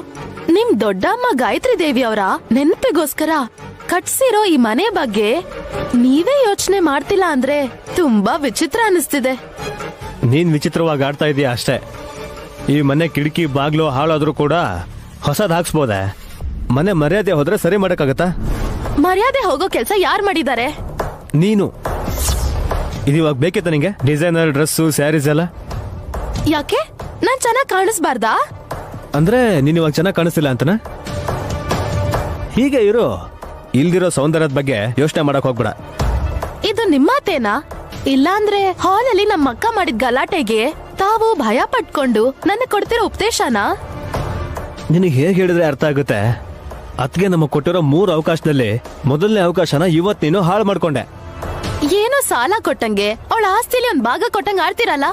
ನಿಮ್ ದೊಡ್ಡಮ್ಮ ಗಾಯತ್ರಿ ದೇವಿ ಅವರ ನೆನಪಿಗೋಸ್ಕರ ಕಟ್ಸಿರೋ ಈ ಮನೆ ಬಗ್ಗೆ ನೀವೇ ಯೋಚನೆ ಮಾಡ್ತಿಲ್ಲ ಅಂದ್ರೆ ತುಂಬಾ ವಿಚಿತ್ರ ಅನಿಸ್ತಿದೆ. ನೀನ್ ವಿಚಿತ್ರವಾಗಿ ಆಡ್ತಾ ಇದೀಯ ಅಷ್ಟೇ. ಈ ಮನೆ ಕಿಟಕಿ ಬಾಗ್ಲು ಹಾಳಾದ್ರೂ ಕೂಡ ಹೊಸದ್ ಹಾಕ್ಸ್ಬೋದೆ. ಮನೆ ಮರ್ಯಾದೆ ಹೋದ್ರೆ ಸರಿ ಮಾಡಕ್ಕಾಗತ್ತಾ? ಮರ್ಯಾದೆ ಹೋಗೋ ಕೆಲ್ಸ ಯಾರ್ ಮಾಡಿದ್ದಾರೆ? ನೀನು. ಇದಿವಾಗ ಬೇಕಿತ್ತ ನಿಂಗೆ ಡಿಸೈನರ್ ಡ್ರೆಸ್ಸು ಸ್ಯಾರೀಸ್ ಎಲ್ಲ? ಯಾಕೆ, ನಾನ್ ಚೆನ್ನಾಗ್ ಕಾಣಿಸ್ಬಾರ್ದಾ? ಅಂದ್ರೆ ನೀನ್ ಇವಾಗ ಚೆನ್ನಾಗಿ ಕಾಣಿಸ್ತಿಲ್ಲ ಅಂತನ? ಹೀಗೆ ಇರು. ಇಲ್ದಿರೋ ಸೌಂದರ್ಯದ ಬಗ್ಗೆ ಯೋಚನೆ ಮಾಡಕ್ ಹೋಗ್ಬೇಡ. ಇದು ನಿಮ್ಮತೇನಾ? ಇಲ್ಲಾಂದ್ರೆ ಹಾಲಲ್ಲಿ ನಮ್ಮ ಅಕ್ಕ ಮಾಡಿದ ಗಲಾಟೆಗೆ ತಾವು ಭಯ ಪಟ್ಕೊಂಡು ನನ್ನ ಕೊಡ್ತಿರೋ ಉಪದೇಶನಾ? ನಿನಗೆ ಹೇಗೆ ಹೇಳಿದ್ರೆ ಅರ್ಥ ಆಗುತ್ತೆ? ಅತ್ಗೆ ನಮಗ್ ಕೊಟ್ಟಿರೋ 3 ಅವಕಾಶದಲ್ಲಿ ಮೊದಲನೇ ಅವಕಾಶನ ಇವತ್ ನೀನು ಹಾಳು ಮಾಡ್ಕೊಂಡೆ. ಏನೋ ಸಾಲ ಕೊಟ್ಟಂಗೆ ಅವಳ ಆಸ್ತಿಲಿ ಒಂದ್ ಭಾಗ ಕೊಟ್ಟಂಗ ಆಡ್ತಿರಲ್ಲ.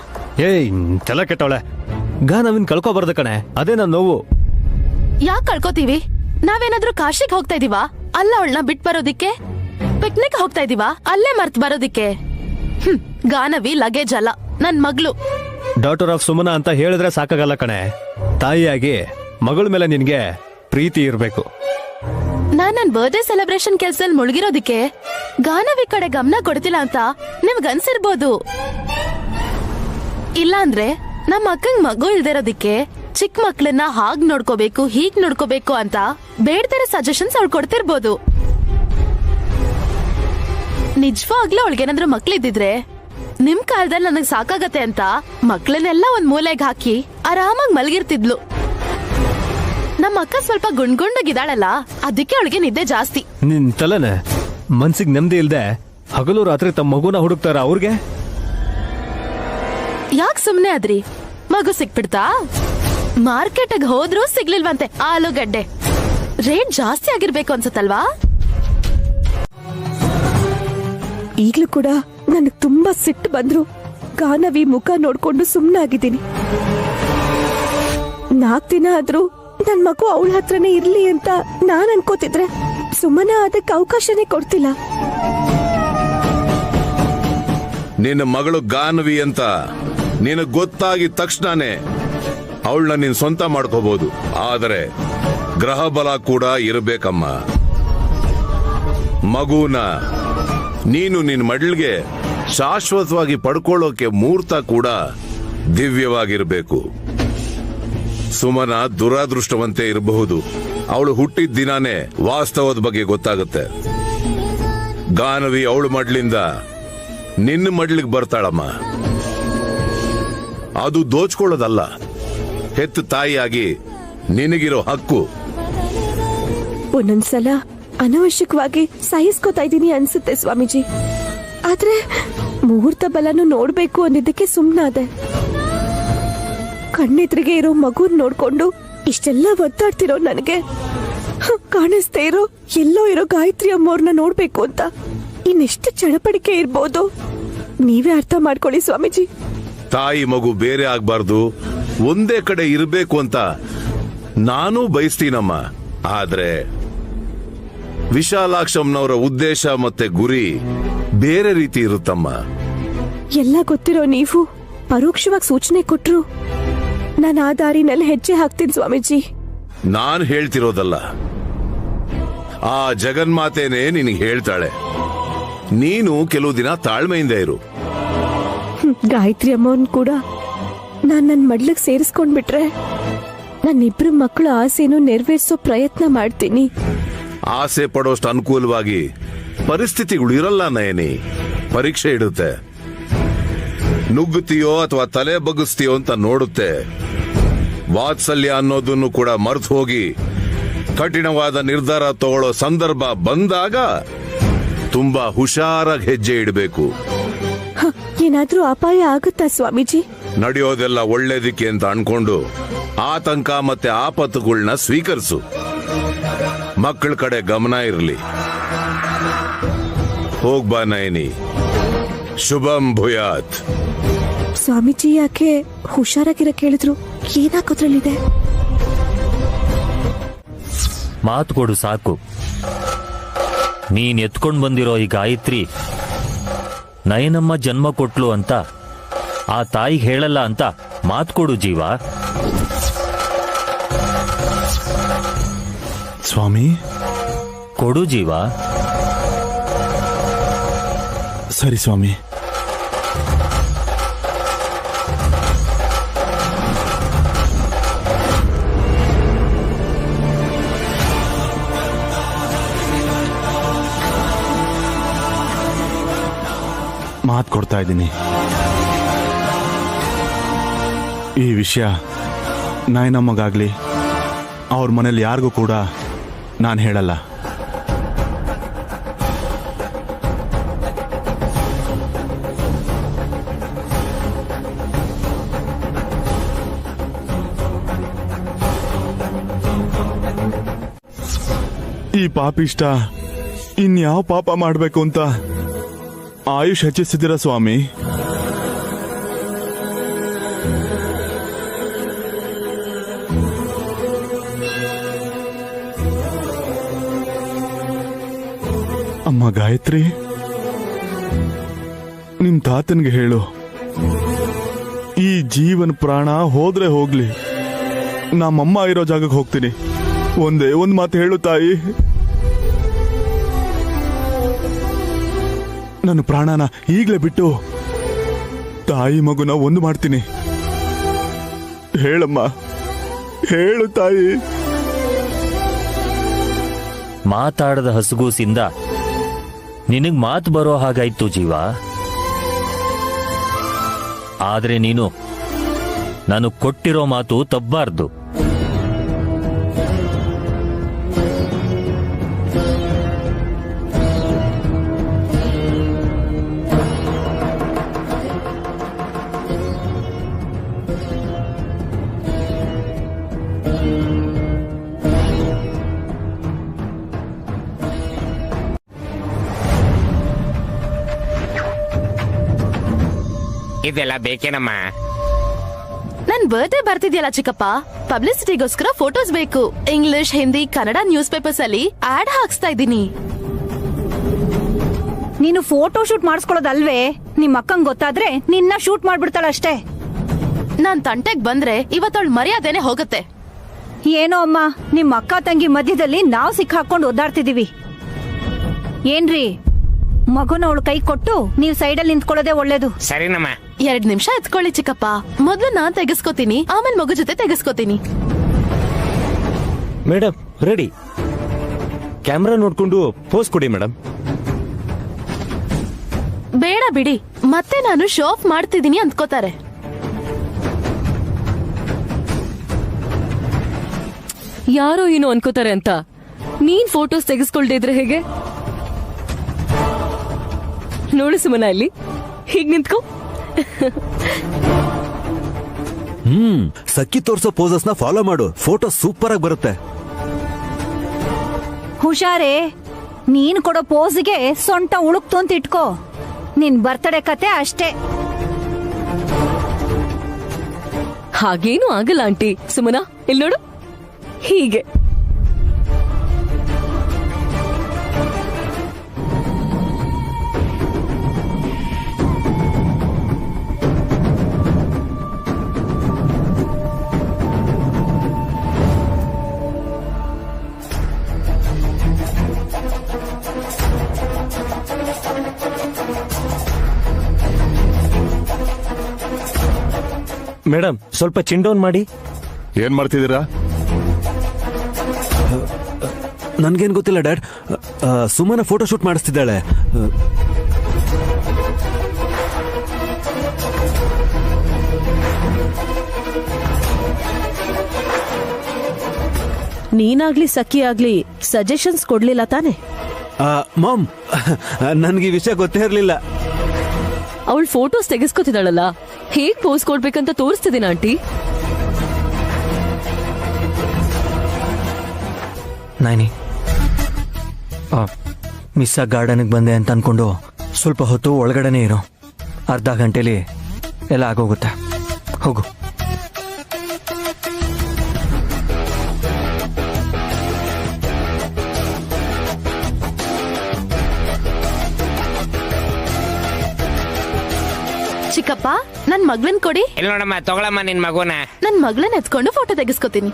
ಏಯ್, ತಲೆ ಕೆಟ್ಟವಳೆ. ಗಾನವಿನ್ ಕಳ್ಕೊಬಾರ್ದು ಕಣೆ, ಅದೇ ನನ್ನ ನೋವು. ಯಾಕೆ ಕಳ್ಕೊತೀವಿ? ನಾವೇನಾದ್ರೂ ಕಾಶಿಗ್ ಹೋಗ್ತಾ ಇದೀವಾ? ಅಲ್ಲ ಅವಳನ್ನ ಬಿಟ್ ಬರೋದಿಕ್ಕೆ. ಪಿಕ್ನಿಕ್ ಹೋಗ್ತಾ ಇದೀವಾ? ಅಲ್ಲೇ ಮರ್ತ್ ಬರೋದಿಕ್ಕೆ. ಗಾನವಿ ಲಗೇಜ್ ಅಲ್ಲ, ನನ್ ಮಗಳು. ಡಾಟರ್ ಆಫ್ ಸುಮನಾ ಅಂತ ಹೇಳಿದ್ರೆ ಸಾಕಾಗಲ್ಲ ಕಣೆ. ತಾಯಿಯಾಗಿ ಮಗಳ ಮೇಲೆ ನಿನ್ಗೆ ಪ್ರೀತಿ ಇರ್ಬೇಕು. ನನ್ ಬರ್ಡೇ ಸೆಲೆಬ್ರೇಷನ್ ಕೆಲ್ಸದಲ್ಲಿ ಮುಳುಗಿರೋದಿಕ್ಕೆ ಗಾನವಿ ಕಡೆ ಗಮನ ಕೊಡ್ತಿಲ್ಲ ಅಂತ ನಿಮ್ಗ್ ಅನ್ಸಿರ್ಬೋದು. ಇಲ್ಲಾಂದ್ರೆ ನಮ್ಮ ಅಕ್ಕಂಗ್ ಮಗು ಇಲ್ದಿರೋದಿಕ್ಕೆ ಚಿಕ್ಕ ಮಕ್ಳನ್ನ ಹಾಗ್ ನೋಡ್ಕೋಬೇಕು, ಹೀಗ್ ನೋಡ್ಕೋಬೇಕು ಅಂತ ಬೇಡ್ತಾರೆ ಸಜೆಷನ್ಸ್ ಅವಳು ಕೊಡ್ತಿರ್ಬೋದು. ನಿಜವಾಗ್ಲೂ ಅವಳಿಗೇನಾದ್ರೂ ಮಕ್ಳಿದ್ದಿದ್ರೆ ನಿಮ್ ಕಾಲದಲ್ಲಿ ನನಗ್ ಸಾಕಾಗತ್ತೆ ಅಂತ ಮಕ್ಳನ್ನೆಲ್ಲ ಒಂದ್ ಮೂಲೆಗೆ ಹಾಕಿ ಆರಾಮಾಗಿ ಮಲಗಿರ್ತಿದ್ಲು. ನಮ್ಮ ಅಕ್ಕ ಸ್ವಲ್ಪ ಗುಂಡ್ಗುಂಡಾಗಿದ್ದಾಳಲ್ಲ, ಅದಕ್ಕೆ ಅವಳಿಗೆ ನಿದ್ದೆ ಜಾಸ್ತಿ. ನಿನ್ ತಲೆನೆ ಮನ್ಸಿಗೆ ನೆಮ್ಮದಿ ಇಲ್ದೆ ಹಗಲು ರಾತ್ರಿ ತಮ್ಮ ಮಗುನ ಹುಡುಕ್ತಾರ ಅವ್ರಿಗೆ. ಯಾಕೆ ಸುಮ್ನೆ ಆದ್ರಿ? ಮಗು ಸಿಕ್ಬಿಡ್ತಾ? ಮಾರ್ಕೆಟ್ಗೆ ಹೋದ್ರೂ ಸಿಗ್ಲಿಲ್ವಂತೆ ಆಲೂಗಡ್ಡೆ. ರೇಟ್ ಜಾಸ್ತಿ ಆಗಿರ್ಬೇಕು ಅನ್ಸತ್ತಲ್ವಾ? ಈಗ್ಲೂ ಕೂಡ ನನಗ್ ತುಂಬಾ ಸಿಟ್ಟು ಬಂದ್ರು ಗಾನವಿ ಮುಖ ನೋಡ್ಕೊಂಡು ಸುಮ್ನಾಗಿದ್ದೀನಿ. 4 ದಿನ ಆದ್ರೂ ನನ್ ಮಗು ಅವಳ ಹತ್ರನೇ ಇರ್ಲಿ ಅಂತ ನಾನ್ ಅನ್ಕೋತಿದ್ರೆ ಸುಮ್ಮನೆ ಅದಕ್ಕೆ ಅವಕಾಶನೇ ಕೊಡ್ತಿಲ್ಲ. ನಿನ್ನ ಮಗಳು ಗಾನವಿ ಅಂತ ನಿನಗ್ ಗೊತ್ತಾಗಿದ ತಕ್ಷಣನೇ ಅವಳನ್ನ ನೀನ್ ಸ್ವಂತ ಮಾಡ್ಕೋಬಹುದು. ಆದರೆ ಗ್ರಹ ಬಲ ಕೂಡ ಇರಬೇಕಮ್ಮ. ಮಗುನ ನೀನು ನಿನ್ನ ಮಡ್ಲಿಗೆ ಶಾಶ್ವತವಾಗಿ ಪಡ್ಕೊಳ್ಳೋಕೆ ಮುಹೂರ್ತ ಕೂಡ ದಿವ್ಯವಾಗಿರಬೇಕು. ಸುಮನ ದುರಾದೃಷ್ಟವಂತೆ ಇರಬಹುದು, ಅವಳು ಹುಟ್ಟಿದ ದಿನಾನೇ ವಾಸ್ತವದ ಬಗ್ಗೆ ಗೊತ್ತಾಗುತ್ತೆ. ಗಾನವಿ ಅವಳು ಮಡ್ಲಿಂದ ನಿನ್ನ ಮಡ್ಲಿಗೆ ಬರ್ತಾಳಮ್ಮ. ಅದು ದೋಚ್ಕೊಳ್ಳೋದಲ್ಲ, ಹೆತ್ತು ತಾಯಿಯಾಗಿ ನಿನಗಿರೋ ಹಕ್ಕು. ಒಂದೊಂದ್ಸಲ ಅನವಶ್ಯಕವಾಗಿ ಸಹಿಸ್ಕೋತಾ ಇದ್ದೀನಿ ಅನ್ಸುತ್ತೆ ಸ್ವಾಮೀಜಿ. ಆದ್ರೆ ಮುಹೂರ್ತ ಬಲನು ನೋಡ್ಬೇಕು ಅಂದಿದ್ದಕ್ಕೆ ಸುಮ್ನಾದೆ. ಕಣ್ಣೆದ್ರಿಗೆ ಇರೋ ಮಗುನ್ ನೋಡ್ಕೊಂಡು ಇಷ್ಟೆಲ್ಲ ಒದ್ದಾಡ್ತಿರೋ ನನಗೆ ಕಾಣಿಸ್ತಾ ಇರೋ ಎಲ್ಲೋ ಇರೋ ಗಾಯತ್ರಿ ಅಮ್ಮವ್ರನ್ನ ನೋಡ್ಬೇಕು ಅಂತ ಇನ್ನೆಷ್ಟು ಚಡಪಡಿಕೆ ಇರ್ಬೋದು? ನೀವೇ ಅರ್ಥ ಮಾಡ್ಕೊಳ್ಳಿ ಸ್ವಾಮೀಜಿ. ತಾಯಿ ಮಗು ಬೇರೆ ಆಗ್ಬಾರ್ದು, ಒಂದೇ ಕಡೆ ಇರಬೇಕು ಅಂತ ನಾನು ಬಯಸ್ತೀನಮ್ಮ. ಆದ್ರೆ ವಿಶಾಲಾಕ್ಷಮ್ಮನವರ ಉದ್ದೇಶ ಮತ್ತೆ ಗುರಿ ಬೇರೆ ರೀತಿ ಇರುತ್ತಮ್ಮ. ಎಲ್ಲ ಗೊತ್ತಿರೋ ನೀವು ಪರೋಕ್ಷವಾಗಿ ಸೂಚನೆ ಕೊಟ್ರು ನಾನು ಆ ದಾರಿನಲ್ಲಿ ಹೆಜ್ಜೆ ಹಾಕ್ತೀನಿ ಸ್ವಾಮೀಜಿ. ನಾನ್ ಹೇಳ್ತಿರೋದಲ್ಲ, ಆ ಜಗನ್ಮಾತೆನೇ ನಿನಗೆ ಹೇಳ್ತಾಳೆ. ನೀನು ಕೆಲವು ದಿನ ತಾಳ್ಮೆಯಿಂದ ಇರು. ಗಾಯತ್ರಿ ಅಮ್ಮನ್ ಕೂಡ ನಾನ್ ನನ್ ಮಡ್ಲಿಗೆ ಸೇರಿಸ್ಕೊಂಡ್ಬಿಟ್ರೆ ನನ್ನಿಬ್ರು ಮಕ್ಕಳ ಆಸೆನೂ ನೆರವೇರಿಸೋ ಪ್ರಯತ್ನ ಮಾಡ್ತೀನಿ. ಆಸೆ ಪಡೋಷ್ಟು ಅನುಕೂಲವಾಗಿ ಪರಿಸ್ಥಿತಿಗಳು ಇರಲ್ಲ ನಯನಿ. ಪರೀಕ್ಷೆ ಇಡುತ್ತೆ. ನುಗ್ಗುತ್ತೀಯೋ ಅಥವಾ ತಲೆ ಬಗ್ಗಿಸ್ತೀಯೋ ಅಂತ ನೋಡುತ್ತೆ. ವಾತ್ಸಲ್ಯ ಅನ್ನೋದನ್ನು ಕೂಡ ಮರ್ತು ಹೋಗಿ ಕಠಿಣವಾದ ನಿರ್ಧಾರ ತಗೊಳ್ಳೋ ಸಂದರ್ಭ ಬಂದಾಗ ತುಂಬಾ ಹುಷಾರಾಗಿ ಹೆಜ್ಜೆ ಇಡಬೇಕು. ಏನಾದ್ರೂ ಅಪಾಯ ಆಗುತ್ತಾ ಸ್ವಾಮೀಜಿ? ನಡೆಯೋದೆಲ್ಲ ಒಳ್ಳೇದಕ್ಕೆ ಅಂತ ಅನ್ಕೊಂಡು ಆತಂಕ ಮತ್ತೆ ಆಪತ್ತುಗಳನ್ನ ಸ್ವೀಕರಿಸು. ಮಕ್ಕಳ ಕಡೆ ಗಮನ ಇರಲಿ. ಹೋಗ್ಬಾ ನಯನಿ. ಶುಭಂ ಭೂಯಾತ್. ಸ್ವಾಮೀಜಿ ಯಾಕೆ ಹುಷಾರಾಗಿರಕ್ಕೆ ಹೇಳಿದ್ರು? ಏನಾಗೋದ್ರಲ್ಲಿದೆ? ಮಾತು ಕೊಡು ಸಾಕು. ನೀನ್ ಎತ್ಕೊಂಡ್ ಬಂದಿರೋ ಈ ಗಾಯತ್ರಿ ನಯನಮ್ಮ ಜನ್ಮ ಕೊಟ್ಲು ಅಂತ ಆ ತಾಯಿಗೆ ಹೇಳಲ್ಲ ಅಂತ ಮಾತು ಕೊಡು ಜೀವ. ಸ್ವಾಮಿ ಕೊಡು ಜೀವ. ಸರಿ ಸ್ವಾಮಿ. ಮಾತು ಕೊಡ್ತಾ ಇದ್ದೀನಿ. ಈ ವಿಷಯ ನಯನಮ್ಮಗಾಗ್ಲಿ ಅವ್ರ ಮನೇಲಿ ಯಾರಿಗೂ ಕೂಡ ನಾನು ಹೇಳಲ್ಲ. ಈ ಪಾಪಿಷ್ಟ ಇನ್ಯಾವ ಪಾಪ ಮಾಡಬೇಕು ಅಂತ ಆಯುಷ್ ಹೆಚ್ಚಿಸಿದಿರ ಸ್ವಾಮಿ? ಅಮ್ಮ ಗಾಯತ್ರಿ, ನಿಮ್ ತಾತನ್ಗೆ ಹೇಳು, ಈ ಜೀವನ ಪ್ರಾಣ ಹೋದ್ರೆ ಹೋಗ್ಲಿ, ನಮ್ಮಮ್ಮ ಇರೋ ಜಾಗಕ್ಕೆ ಹೋಗ್ತೀನಿ. ಒಂದೇ ಒಂದ್ ಮಾತು ಹೇಳು ತಾಯಿ, ನನ್ನ ಪ್ರಾಣನ ಈಗ್ಲೇ ಬಿಟ್ಟು ತಾಯಿ ಮಗುನ ಒಂದು ಮಾಡ್ತೀನಿ. ಹೇಳಮ್ಮ, ಹೇಳು ತಾಯಿ. ಮಾತಾಡದ ಹಸುಗೂಸಿಂದ ನಿನಗ್ ಮಾತು ಬರೋ ಹಾಗಾಯ್ತು ಜೀವ. ಆದ್ರೆ ನೀನು ನಾನು ಕೊಟ್ಟಿರೋ ಮಾತು ತಪ್ಪಬಾರ್ದು. ಇದೆಲ್ಲ ಬೇಕೇನಮ್ಮ? ನನ್ ಬರ್ತ್ಡೇ ಬರ್ತಿದ್ಯಲ್ಲ ಚಿಕ್ಕಪ್ಪ, ಪಬ್ಲಿಸಿಟಿಗೋಸ್ಕರ ಫೋಟೋಸ್ ಬೇಕು. English, Hindi, Kannada news papers ಅಲ್ಲಿ ಆಡ್ ಹಾಕ್ಸ್ತಾ ಇದ್ದೀನಿ. ನೀನು ಫೋಟೋ ಶೂಟ್ ಮಾಡಿಸ್ಕೊಳ್ಳೋದಲ್ವೇ? ನಿಮ್ ಅಕ್ಕಂಗ್ ಗೊತ್ತಾದ್ರೆ ನಿನ್ನ ಶೂಟ್ ಮಾಡ್ಬಿಡ್ತಾಳಷ್ಟೇ. ನಾನ್ ತಂಟೆಗ್ ಬಂದ್ರೆ ಇವತ್ತವಳ ಮರ್ಯಾದೆನೆ ಹೋಗುತ್ತೆ. ಏನೋ ಅಮ್ಮ, ನಿಮ್ ಅಕ್ಕ ತಂಗಿ ಮಧ್ಯದಲ್ಲಿ ನಾವ್ ಸಿಕ್ಕಾಕೊಂಡು ಒದ್ದಾಡ್ತಿದೀವಿ. ಏನ್ರಿ, ಮಗುನ ಅವಳು ಕೈ ಕೊಟ್ಟು ನೀವ್ ಸೈಡಲ್ಲಿ ನಿಂತ್ಕೊಳ್ಳೋದೇ ಒಳ್ಳೇದು. ಸರಿನಮ್ಮ. 2 ನಿಮಿಷ ಎತ್ಕೊಳ್ಳಿ ಚಿಕ್ಕಪ್ಪ. ಮೊದ್ಲು ನಾನ್ ತೆಗೆಸ್ಕೋತೀನಿ, ಆಮೇಲೆ ಮಗು ಜೊತೆ ತೆಗೆಸ್ಕೋತೀನಿ. Madam ready. ಕ್ಯಾಮ್ರಾ ನೋಡ್ಕೊಂಡು ಪೋಸ್ ಕೊಡಿ ಮೇಡಮ್. ಬೇಡ ಬಿಡಿ, ಮತ್ತೆ ನಾನು ಶೋ ಆಫ್ ಮಾಡ್ತಿದ್ದೀನಿ ಅಂದ್ಕೋತಾರೆ. ಯಾರೋ ಏನೋ ಅನ್ಕೋತಾರೆ ಅಂತ ನೀನ್ ಫೋಟೋಸ್ ತೆಗೆಸ್ಕೊಳ್ದೇ ಇದ್ರೆ ಹೇಗೆ? ನೋಡು ಸುಮನ, ಅಲ್ಲಿ ಹೀಗ್ ನಿಂತ್ಕೋ. ಸಕ್ಕಿ ತೋರ್ಸೋ ಪೋಸಸ್ ನ ಫಾಲೋ ಮಾಡು. ಫೋಟೋ ಸೂಪರ್ ಆಗಿ ಬರುತ್ತೆ. ಹುಷಾರೇ, ನೀನ್ ಕೊಡೋ ಪೋಸ್ಗೆ ಸೊಂಟ ಉಳುಕ್ತು ಅಂತ ಇಟ್ಕೋ. ನಿನ್ ಬರ್ತಡೇ ಕತೆ ಅಷ್ಟೇ. ಹಾಗೇನು ಆಗಲ್ಲ ಆಂಟಿ. ಸುಮನ, ಇಲ್ಲಿ ನೋಡು, ಹೀಗೆ. ಮೇಡಮ್ ಸ್ವಲ್ಪ ಚಿನ್ ಡೌನ್ ಮಾಡಿ. ಏನ್ ಮಾಡ್ತಿದ್ದೀರಾ? ನನ್ಗೇನ್ ಗೊತ್ತಿಲ್ಲ ಡ್ಯಾಡ್. ಸುಮ್ಮನೆ ಫೋಟೋ ಶೂಟ್ ಮಾಡಿಸ್ತಿದ್ದಾಳೆ. ನೀನಾಗ್ಲಿ ಸಖಿ ಆಗ್ಲಿ ಸಜೆಷನ್ಸ್ ಕೊಡ್ಲಿಲ್ಲ ತಾನೆ? ಮಾಮ್, ನನ್ಗೆ ಈ ವಿಷಯ ಗೊತ್ತೇ ಇರ್ಲಿಲ್ಲ. ಅವಳು ಫೋಟೋಸ್ ತೆಗೆಸ್ಕೊತಿದ್ದಾಳಲ್ಲ, ಹೇಗ್ ಪೋಸ್ ಕೊಡ್ಬೇಕಂತ ತೋರಿಸ್ತಿದ್ದೀನ ಆಂಟಿ. ನೈನಿ, ಮಿಸ್ ಗಾರ್ಡನ್ಗೆ ಬಂದೆ ಅಂತ ಅನ್ಕೊಂಡು ಸ್ವಲ್ಪ ಹೊತ್ತು ಒಳಗಡೆನೇ ಇರು. ಅರ್ಧ ಗಂಟೆಲಿ ಎಲ್ಲ ಆಗೋಗುತ್ತೆ. ಹೋಗು. ಚಿಕ್ಕಪ್ಪ, ನನ್ ಮಗ್ಳನ್ ಕೊಡಿ. ಇಲ್ಲ ನೋಡಮ್ಮ, ತಗೊಳಮ್ಮ ನಿನ್ ಮಗುನ. ನನ್ ಮಗ್ಳನ್ ಎತ್ಕೊಂಡು ಫೋಟೋ ತೆಗೆಸ್ಕೊತೀನಿ.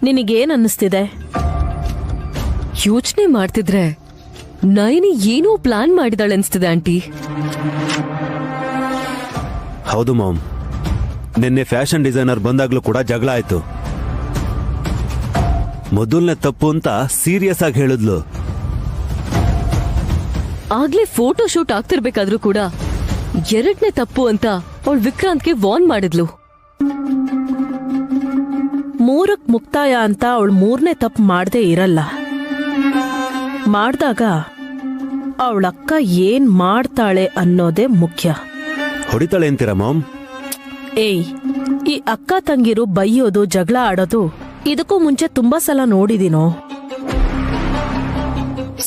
ನಿನಗೇನ್ ಅನ್ನಿಸ್ತಿದೆ? ಯೋಚನೆ ಮಾಡ್ತಿದ್ರೆ ನೈನಿ ಏನೋ ಪ್ಲಾನ್ ಮಾಡಿದಾಳೆ ಅನ್ಸ್ತಿದೆ ಆಂಟಿ. ಹೌದು ಮಾಮ್, ನಿನ್ನೆ ಫ್ಯಾಷನ್ ಡಿಸೈನರ್ ಬಂದಾಗ್ಲೂ ಕೂಡ ಜಗಳ ಆಯ್ತು. ಮೊದಲನೇ ತಪ್ಪು ಅಂತ ಸೀರಿಯಸ್ ಆಗಿ ಹೇಳಿದ್ಲು. ಆಗ್ಲೇ ಫೋಟೋ ಶೂಟ್ ಆಗ್ತಿರ್ಬೇಕಾದ್ರೂ ಕೂಡ ಎರಡನೇ ತಪ್ಪು ಅಂತ ಅವಳು ವಿಕ್ರಾಂತ್ಗೆ ವಾರ್ನ್ ಮಾಡಿದ್ಲು. 3ಕ್ಕೆ ಮುಕ್ತಾಯ ಅಂತ ಅವಳು 3ನೇ ತಪ್ಪು ಮಾಡದೇ ಇರಲ್ಲ. ಮಾಡ್ದಾಗ ಅವಳಕ್ಕ ಏನ್ ಮಾಡ್ತಾಳೆ ಅನ್ನೋದೇ ಮುಖ್ಯ. ಹೊಡಿತಾಳೆ ಅಂತೀರಾ ಮಾಮ್? ಏಯ್, ಈ ಅಕ್ಕ ತಂಗಿರು ಬೈಯೋದು, ಜಗಳ ಆಡೋದು ಇದಕ್ಕೂ ಮುಂಚೆ ತುಂಬಾ ಸಲ ನೋಡಿದೀನೋ.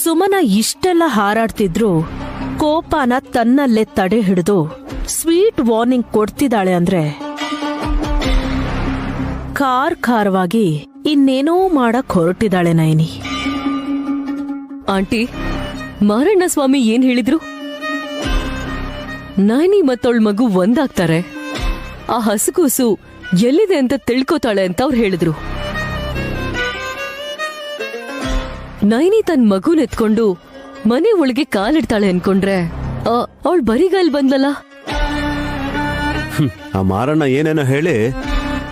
ಸುಮನ ಇಷ್ಟೆಲ್ಲ ಹಾರಾಡ್ತಿದ್ರು ಕೋಪನ ತನ್ನಲ್ಲೇ ತಡೆ ಹಿಡಿದು ಸ್ವೀಟ್ ವಾರ್ನಿಂಗ್ ಕೊಡ್ತಿದ್ದಾಳೆ ಅಂದ್ರೆ ಖಾರವಾಗಿ ಇನ್ನೇನೋ ಮಾಡಕ್ ಹೊರಟಿದ್ದಾಳೆ ನೈನಿ. ಆಂಟಿ, ಮಾರಣ್ಣ ಸ್ವಾಮಿ ಏನ್ ಹೇಳಿದ್ರು? ನೈನಿ ಮತ್ತವಳ ಮಗು ಒಂದಾಗ್ತಾರೆ, ಆ ಹಸುಗೂಸು ಎಲ್ಲಿದೆ ಅಂತ ತಿಳ್ಕೋತಾಳೆ ಅಂತ ಅವ್ರು ಹೇಳಿದ್ರು. ನೈನಿ ತನ್ ಮಗುನ್ ಎತ್ಕೊಂಡು ಮನೆ ಒಳಗೆ ಕಾಲಿಡ್ತಾಳೆ ಅನ್ಕೊಂಡ್ರೆ ಅವಳು ಬರಿಗಾಲ್ ಬಂದ್ಲಲ್ಲ. ಆ ಮಾರಣ್ಣ ಏನೇನೋ ಹೇಳಿ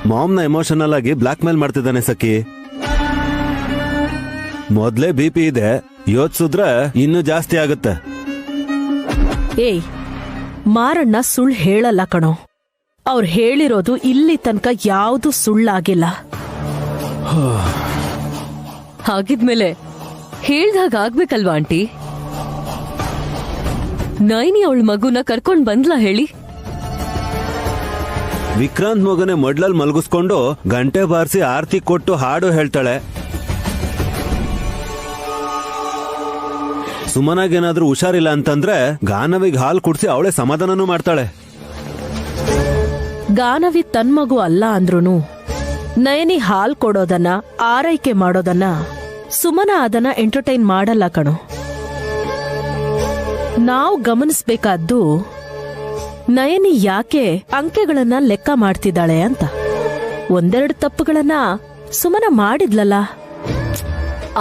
ಮಾಮ್ನ ಎಮೋಷನಲ್ ಆಗಿ ಬ್ಲಾಕ್ ಮೇಲ್ ಮಾಡ್ತಿದ್ದಾನೆ ಸಖಿ. ಮೊದ್ಲೇ BP ಇದೆ, ಯೋಚಿಸಿದ್ರೆ ಇನ್ನೂ ಜಾಸ್ತಿ ಆಗುತ್ತೆ. ಏಯ್, ಮಾರಣ್ಣ ಸುಳ್ಳು ಹೇಳಲ್ಲ ಕಣೋ. ಅವ್ರು ಹೇಳಿರೋದು ಇಲ್ಲಿ ತನಕ ಯಾವುದು ಸುಳ್ಳಾಗಿಲ್ಲ. ಹಾಗಿದ್ಮೇಲೆ ಹೇಳ್ದಾಗ ಆಗ್ಬೇಕಲ್ವಾ ಆಂಟಿ? ನೈನಿ ಅವಳ ಮಗುನ ಕರ್ಕೊಂಡ್ ಬಂದ್ಲಾ ಹೇಳಿ? ವಿಕ್ರಾಂತ್ ಮಗನೇ ಮಡ್ಲಲ್ಲಿ ಮಲಗಿಸ್ಕೊಂಡು ಗಂಟೆ ಬಾರಿಸಿ ಆರತಿ ಕೊಟ್ಟು ಹಾಡು ಹೇಳ್ತಾಳೆ. ಸುಮನಾಗೇನಾದ್ರೂ ಹುಷಾರಿಲ್ಲ ಅಂತಂದ್ರೆ ಗಾನವಿಗೆ ಹಾಲು ಕುಡಿಸಿ ಅವಳೇ ಸಮಾಧಾನನೂ ಮಾಡ್ತಾಳೆ. ಗಾನವಿ ತನ್ ಮಗು ಅಲ್ಲ ಅಂದ್ರೂನು ನಯನಿ ಹಾಲ್ ಕೊಡೋದನ್ನ, ಆರೈಕೆ ಮಾಡೋದನ್ನ ಸುಮನ ಅದನ್ನ ಎಂಟರ್ಟೈನ್ ಮಾಡಲ್ಲ ಕಣೋ. ನಾವು ಗಮನಿಸ್ಬೇಕಾದ್ದು ನಯನಿ ಯಾಕೆ ಅಂಕೆಗಳನ್ನ ಲೆಕ್ಕ ಮಾಡ್ತಿದ್ದಾಳೆ ಅಂತ. ಒಂದೆರಡು ತಪ್ಪುಗಳನ್ನ ಸುಮನ ಮಾಡಿದ್ಲಲ್ಲ.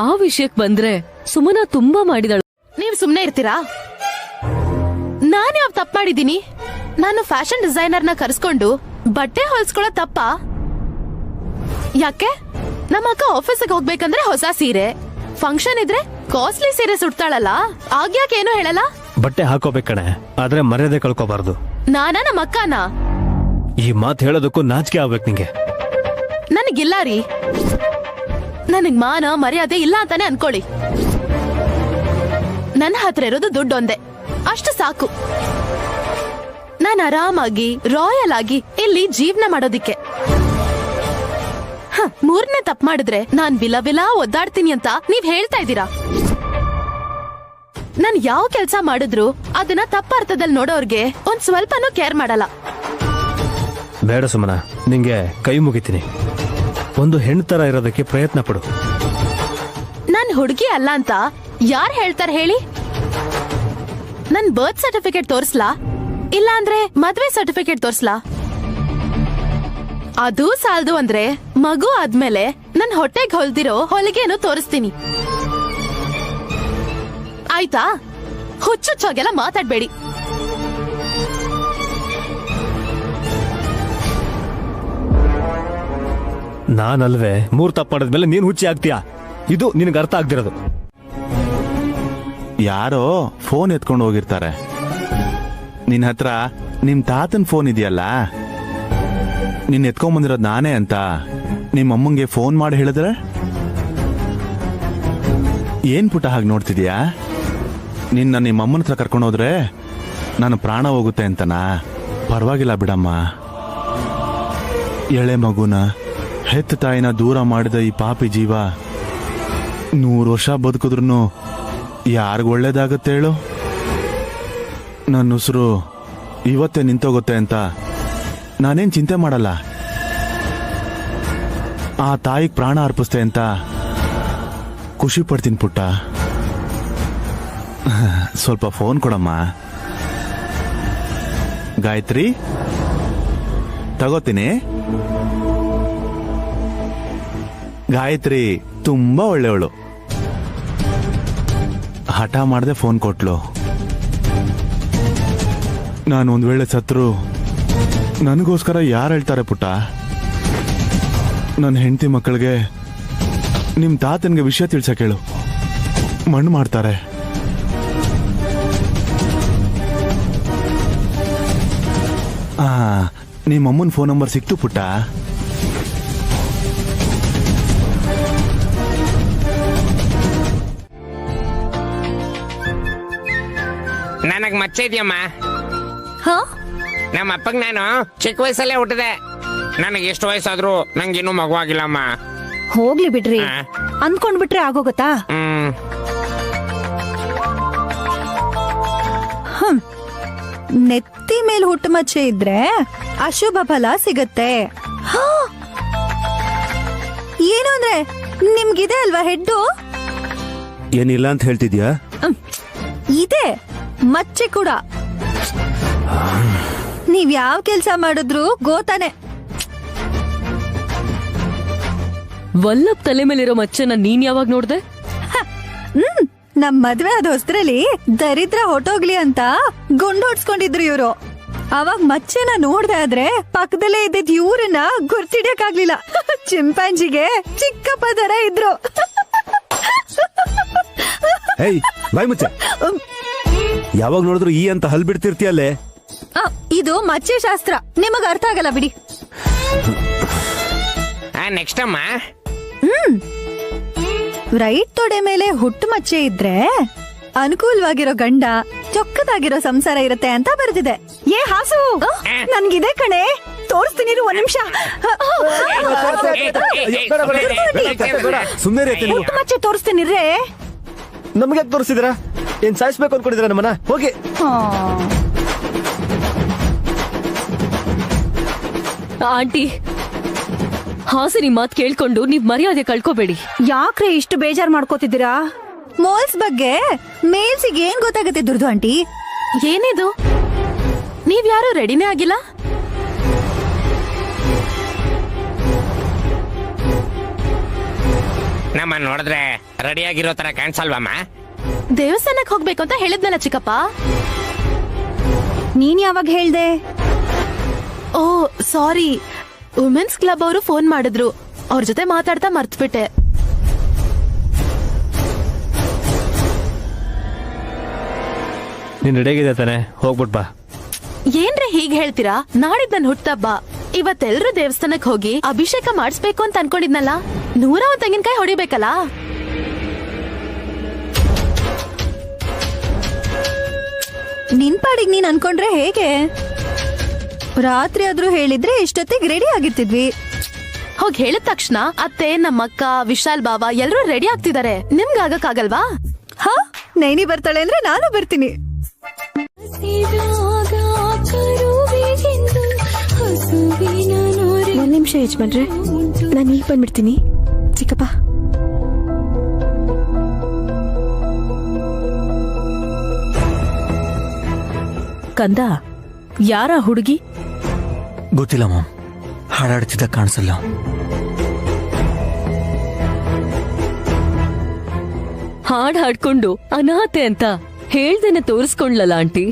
ಆ ವಿಷಯಕ್ಕೆ ಬಂದ್ರೆ ಸುಮನ ತುಂಬಾ ಮಾಡಿದಳು. ನೀವ್ ಸುಮ್ನೆ ಇರ್ತೀರಾ? ನಾನೇ ತಪ್ಪು ಮಾಡಿದೀನಿ. ನಾನು ಫ್ಯಾಷನ್ ಡಿಸೈನರ್ನ ಕರೆಸ್ಕೊಂಡು ಬಟ್ಟೆ ಹೊಲ್ಸ್ಕೊಳ್ಳೋ ತಪ್ಪ? ಯಾಕೆ? ನಮ್ಮ ಅಕ್ಕ ಆಫೀಸಿಗೆ ಹೋಗ್ಬೇಕಂದ್ರೆ ಹೊಸ ಸೀರೆ, ಫಂಕ್ಷನ್ ಇದ್ರೆ ಕಾಸ್ಟ್ಲಿ ಸೀರೆ ಸುಡ್ತಾಳಲ್ಲ, ಆಗ್ಯಾಕೆ ಏನು ಹೇಳಲ್ಲ? ಬಟ್ಟೆ ಹಾಕೋಬೇಕಣೆ, ಆದ್ರೆ ಮರ್ಯಾದೆ ಕಳ್ಕೋಬಾರ್ದು. ನಾನಾ ನಮ್ಮ ಅಕ್ಕನ? ಈ ಮಾತು ಹೇಳೋದಕ್ಕೂ ನಾಚಿಕೆ ಆಗ್ಬೇಕು ನಿಂಗೆ. ನನಗಿಲ್ಲ ರೀ, ನನಗ್ ಮಾನ ಮರ್ಯಾದೆ ಇಲ್ಲ ಅಂತಾನೆ ಅನ್ಕೊಳ್ಳಿ. ನನ್ನ ಹತ್ರ ಇರೋದು ದುಡ್ಡೊಂದೇ, ಅಷ್ಟು ಸಾಕು. ನಾನು ಆರಾಮಾಗಿ ರಾಯಲ್ ಆಗಿ ಇಲ್ಲಿ ಜೀವನ ಮಾಡೋದಿಕ್ಕೆ. 3ನೇ ತಪ್ಪು ಮಾಡಿದ್ರೆ ನಾನ್ ಬಿಲ ಒದ್ದಾಡ್ತೀನಿ ಅಂತ ನೀವ್ ಹೇಳ್ತಾ ಇದ್ದೀರಾ. ನಾನ್ ಯಾವ ಕೆಲ್ಸ ಮಾಡಿದ್ರು ಅದನ್ನ ತಪ್ಪ ಅರ್ಥದಲ್ಲಿ ನೋಡೋರ್ಗೆ ಒಂದ್ ಸ್ವಲ್ಪನೂ ಕೇರ್ ಮಾಡಲ್ಲ. ಬೇಡ ಸುಮನ, ನಿಂಗೆ ಕೈ ಮುಗಿತೀನಿ. ಒಂದು ಹೆಣ್ಣು ತರ ಇರೋದಕ್ಕೆ ಪ್ರಯತ್ನ ಪಡು. ನಾನ್ ಹುಡುಗಿ ಅಲ್ಲ ಅಂತ ಯಾರ್ ಹೇಳ್ತಾರ ಹೇಳಿ? ನನ್ ಬರ್ತ್ ಸರ್ಟಿಫಿಕೇಟ್ ತೋರ್ಸ್ಲಾ, ಇಲ್ಲ ಅಂದ್ರೆ ಮದ್ವೆ ಸರ್ಟಿಫಿಕೇಟ್ ತೋರ್ಸ್ಲಾ? ಅದು ಸಾಲದು ಅಂದ್ರೆ ಮಗು ಆದ್ಮೇಲೆ ನನ್ ಹೊಟ್ಟೆಗೆ ಹೊಲ್ದಿರೋ ಹೊಲಿಗೆನು ತೋರಿಸ್ತೀನಿ. ಆಯ್ತಾ? ಹುಚ್ಚುಚ್ಚಾಗೆಲ್ಲ ಮಾತಾಡ್ಬೇಡಿ. ನಾನಲ್ವೇ 3 ತಪ್ಪು ಮಾಡಿದ್ಮೇಲೆ ನೀನ್ ಹುಚ್ಚಿ ಆಗ್ತೀಯಾ? ಇದು ನಿನಗೆ ಅರ್ಥ ಆಗ್ದಿರೋದು. ಯಾರೋ ಫೋನ್ ಎತ್ಕೊಂಡು ಹೋಗಿರ್ತಾರೆ. ನಿನ್ ಹತ್ರ ನಿಮ್ ತಾತನ್ ಫೋನ್ ಇದೆಯಲ್ಲ, ನಿನ್ ಎತ್ಕೊಂಡ್ ಬಂದಿರೋದು ನಾನೇ ಅಂತ ನಿಮ್ಮ ಅಮ್ಮಂಗೆ ಫೋನ್ ಮಾಡಿ ಹೇಳಿದ್ರೆ ಏನ್ ಪುಟ್ಟ ಹಾಗೆ ನೋಡ್ತಿದ್ಯಾ? ನಿನ್ನ ನಿಮ್ಮ ಅಮ್ಮನ ಹತ್ರ ಕರ್ಕೊಂಡು ಹೋದ್ರೆ ನಾನು ಪ್ರಾಣ ಹೋಗುತ್ತೆ ಅಂತನಾ? ಪರವಾಗಿಲ್ಲ ಬಿಡಮ್ಮ. ಎಳೆ ಮಗುನ ಹೆತ್ತ ತಾಯಿನ ದೂರ ಮಾಡಿದ ಈ ಪಾಪಿ ಜೀವ 100 ವರ್ಷ ಬದುಕಿದ್ರು ಯಾರಿಗ ಒಳ್ಳೇದಾಗತ್ತೆ ಹೇಳು? ನನ್ನ ಉಸಿರು ಇವತ್ತೇ ನಿಂತೋಗುತ್ತೆ ಅಂತ ನಾನೇನ್ ಚಿಂತೆ ಮಾಡಲ್ಲ. ಆ ತಾಯಿಗೆ ಪ್ರಾಣ ಅರ್ಪಿಸ್ತೆ ಅಂತ ಖುಷಿ ಪಡ್ತೀನಿ ಪುಟ್ಟ. ಸ್ವಲ್ಪ ಫೋನ್ ಕೊಡಮ್ಮ. ಗಾಯತ್ರಿ, ತಗೋತೀನಿ. ಗಾಯತ್ರಿ ತುಂಬಾ ಒಳ್ಳೆಯವಳು. ಹಠ ಮಾಡದೆ ಫೋನ್ ಕೊಟ್ಲು. ನಾನು ಒಂದ್ ವೇಳೆ ಸತ್ರು ನನಗೋಸ್ಕರ ಯಾರು ಹೇಳ್ತಾರೆ ಪುಟ್ಟ? ನನ್ನ ಹೆಂಡತಿ ಮಕ್ಕಳಿಗೆ ನಿಮ್ ತಾತನ್ಗೆ ವಿಷಯ ತಿಳ್ಸಕ್ ಹೇಳು, ಮಣ್ಣು ಮಾಡ್ತಾರೆ. ನಿಮ್ಮ ಅಮ್ಮನ ಫೋನ್ ನಂಬರ್ ಸಿಕ್ತು ಪುಟ್ಟ? ನನಗ್ ಮಚ್ಚ ಇದೆಯಮ್ಮ. ನಮ್ಮ ಅಪ್ಪಗ್ ನಾನು ಚಿಕ್ಕ ವಯಸ್ಸಲ್ಲೇ ಹುಟ್ಟಿದೆ. ನನಗೆ ಎಷ್ಟು ವಯಸ್ಸಾದ್ರು ನಂಗಿನ್ನೂ ಮಗುವಾಗಿಲ್ಲಮ್ಮ. ಹೋಗ್ಲಿ ಬಿಡ್ರಿ, ಅಂದ್ಕೊಂಡ್ಬಿಟ್ರೆ ಆಗೋಗತ್ತಾ? ನೆತ್ತಿ ಮೇಲೆ ಹುಟ್ಟು ಮಚ್ಚೆ ಇದ್ರೆ ಅಶುಭ ಫಲ ಸಿಗತ್ತೆ. ಏನು ಅಂದ್ರೆ ನಿಮ್ಗಿದೆ ಅಲ್ವಾ ಹೆಡ್ಡು? ಏನಿಲ್ಲ ಅಂತ ಹೇಳ್ತಿದ್ಯಾ? ಇದೆ ಮಚ್ಚೆ ಕೂಡ. ನೀವ್ ಯಾವ ಕೆಲ್ಸ ಮಾಡಿದ್ರು ಗೋತಾನೆ. ವಲ್ಲಭ್ ತಲೆ ಮೇಲಿರೋ ಮಚ್ಚೆನ ನೀನ್ ಯಾವಾಗ ನೋಡ್ದೆ? ನಮ್ ಮದ್ವೆ ಆದ ಹೊಸ್ದ್ರಲ್ಲಿ ದರಿದ್ರ ಹೊಟ್ಟೋಗ್ಲಿ ಅಂತ ಗುಂಡೋಡ್ಸ್ಕೊಂಡಿದ್ರು ಇವ್ರು. ಅವಾಗ ಮಚ್ಚೆನ ನೋಡ್ದೆ ಆದ್ರೆ ಪಕ್ಕದಲ್ಲೇ ಇದ್ದಿದ್ ಇವ್ರನ್ನ ಗುರ್ತಿಡಿಯಕ್ಕಾಗ್ಲಿಲ್ಲ. ಚಿಂಪಾಂಜಿಗೆ ಚಿಕ್ಕಪ್ಪ ತರ ಇದ್ರು. ಬಾಯ್ ಮುಚ್ಚ, ಯಾವಾಗ ನೋಡಿದ್ರು ಈ ಅಂತ ಹಲ್ ಬಿಡ್ತಿರ್ತೀಯಲ್ಲೇ. ಇದು ಮಚ್ಚೆ ಶಾಸ್ತ್ರ, ನಿಮಗ ಅರ್ಥ ಆಗಲ್ಲ ಬಿಡಿ. ನೆಕ್ಸ್ಟ್ ಅಮ್ಮ. ರೈಟ್ ತೊಡೆ ಮೇಲೆ ಹುಟ್ಟು ಮಚ್ಚೆ ಇದ್ರೆ ಅನುಕೂಲವಾಗಿರೋ ಗಂಡ, ಚೊಕ್ಕದಾಗಿರೋ ಸಂಸಾರ ಇರುತ್ತೆ ಅಂತ ಬರ್ದಿದೆ. ಏ ಹಾಸು, ನನ್ಗಿದೆ ಕಣೆ, ತೋರಿಸ್ತೀನಿ ಒಂದ್ ನಿಮಿಷ. ಹುಟ್ಟು ಮಚ್ಚೆ ತೋರಿಸ್ತೀನಿ ರೇ. ನಮ್ಗೆ ತೋರಿಸಿದ್ರ? ಏನ್ ಸಾಯಿಸ್ಬೇಕು ಅನ್ಕೊಂಡಿದ್ರ ನಮ್ಮನ್ನ? ಹೋಗಿ. ಆಂಟಿ, ಹಾಸಿನಿ ಮಾತ್ ಕೇಳ್ಕೊಂಡು ನೀವ್ ಮರ್ಯಾದೆ ಕಳ್ಕೋಬೇಡಿ. ಯಾಕ್ರೆ ಇಷ್ಟು ಬೇಜಾರ್ ಮಾಡ್ಕೋತಿದ್ದೀರಾ? ಮೋಲ್ಸ್ ಬಗ್ಗೆ ಮೇಲ್ಸಿಗೆ ಏನ್ ಗೊತ್ತಾಗತ್ತೆ ದುರ್ದು ಆಂಟಿ? ಏನಿದು, ನೀವ್ ಯಾರು ರೆಡಿನೇ ಆಗಿಲ್ಲ? ನಮ್ಮ ನೋಡಿದ್ರೆ ರೆಡಿ ಆಗಿರೋ ತರ ಕಾಣಿಸಲ್ವಮ್ಮ? ದೇವಸ್ಥಾನಕ್ಕೆ ಹೋಗ್ಬೇಕು ಅಂತ ಹೇಳಿದ್ನಲ್ಲ ಚಿಕ್ಕಪ್ಪ. ನೀನ್ ಯಾವಾಗ ಹೇಳ್ದೆ? ಓ ಸಾರಿ, ವುಮೆನ್ಸ್ ಕ್ಲಬ್ ಅವರು ಫೋನ್ ಮಾಡಿದ್ರು, ಅವ್ರ ಜೊತೆ ಮಾತಾಡ್ತಾ ಮರ್ತ್ಬಿಟ್ಟೆ. ನೀನ್ ರೆಡಿಯಾಗಿದೆ ತಾನೆ? ಹೋಗ್ಬಿಟ್ ಬಾ. ಏನ್ರೆ ಹೀಗ್ ಹೇಳ್ತೀರಾ? ನಾಡಿದ್ ನನ್ ಹುಟ್ಟಬ್ಬ. ಇವತ್ತೆಲ್ರೂ ದೇವಸ್ಥಾನಕ್ ಹೋಗಿ ಅಭಿಷೇಕ ಮಾಡಿಸ್ಬೇಕು ಅಂತ ಅನ್ಕೊಂಡಿದ್ನಲ್ಲ. 100 ತೆಂಗಿನಕಾಯಿ ಹೊಡಿಬೇಕಲ್ಲ. ನಿನ್ ಪಾಡಿಗೆ ನೀನ್ ಅನ್ಕೊಂಡ್ರೆ ಹೇಗೆ? ರಾತ್ರಿ ಆದ್ರೂ ಹೇಳಿದ್ರೆ ಇಷ್ಟೊತ್ತಿಗೆ ರೆಡಿ ಆಗಿರ್ತಿದ್ವಿ. ಹೋಗಿ ಹೇಳಿದ ತಕ್ಷಣ ಅತ್ತೆ, ನಮ್ಮಕ್ಕ, ವಿಶಾಲ್ ಬಾವ ಎಲ್ರೂ ರೆಡಿ ಆಗ್ತಿದ್ದಾರೆ. ನಿಮ್ಗೆ ಆಗಕ್ಕಾಗಲ್ವಾ? ಹಾ, ನೈನಿ ಬರ್ತಾಳೆ ಅಂದ್ರೆ ನಾನು ಬರ್ತೀನಿ. ಒಂದ್ ನಿಮಿಷ ಯಜಮಾನ್ರೆ, ನಾನು ಈಗ ಬಂದ್ಬಿಡ್ತೀನಿ. ಚಿಕ್ಕಪ್ಪ, ಕಂದ, ಯಾರ ಹುಡುಗಿ? ಗೊತ್ತಿಲ್ಲ ಮಾಮ್, ಹಾಡಾಡ್ತಿದ್ದ ಕಾಣಿಸಲ್ಲ. ಹಾಡ್ ಹಾಡ್ಕೊಂಡು ಅನಾಥೆ ಅಂತ ಹೇಳ್ದೇನೆ ತೋರಿಸ್ಕೊಂಡ್ಲಲ್ಲ ಆಂಟಿ.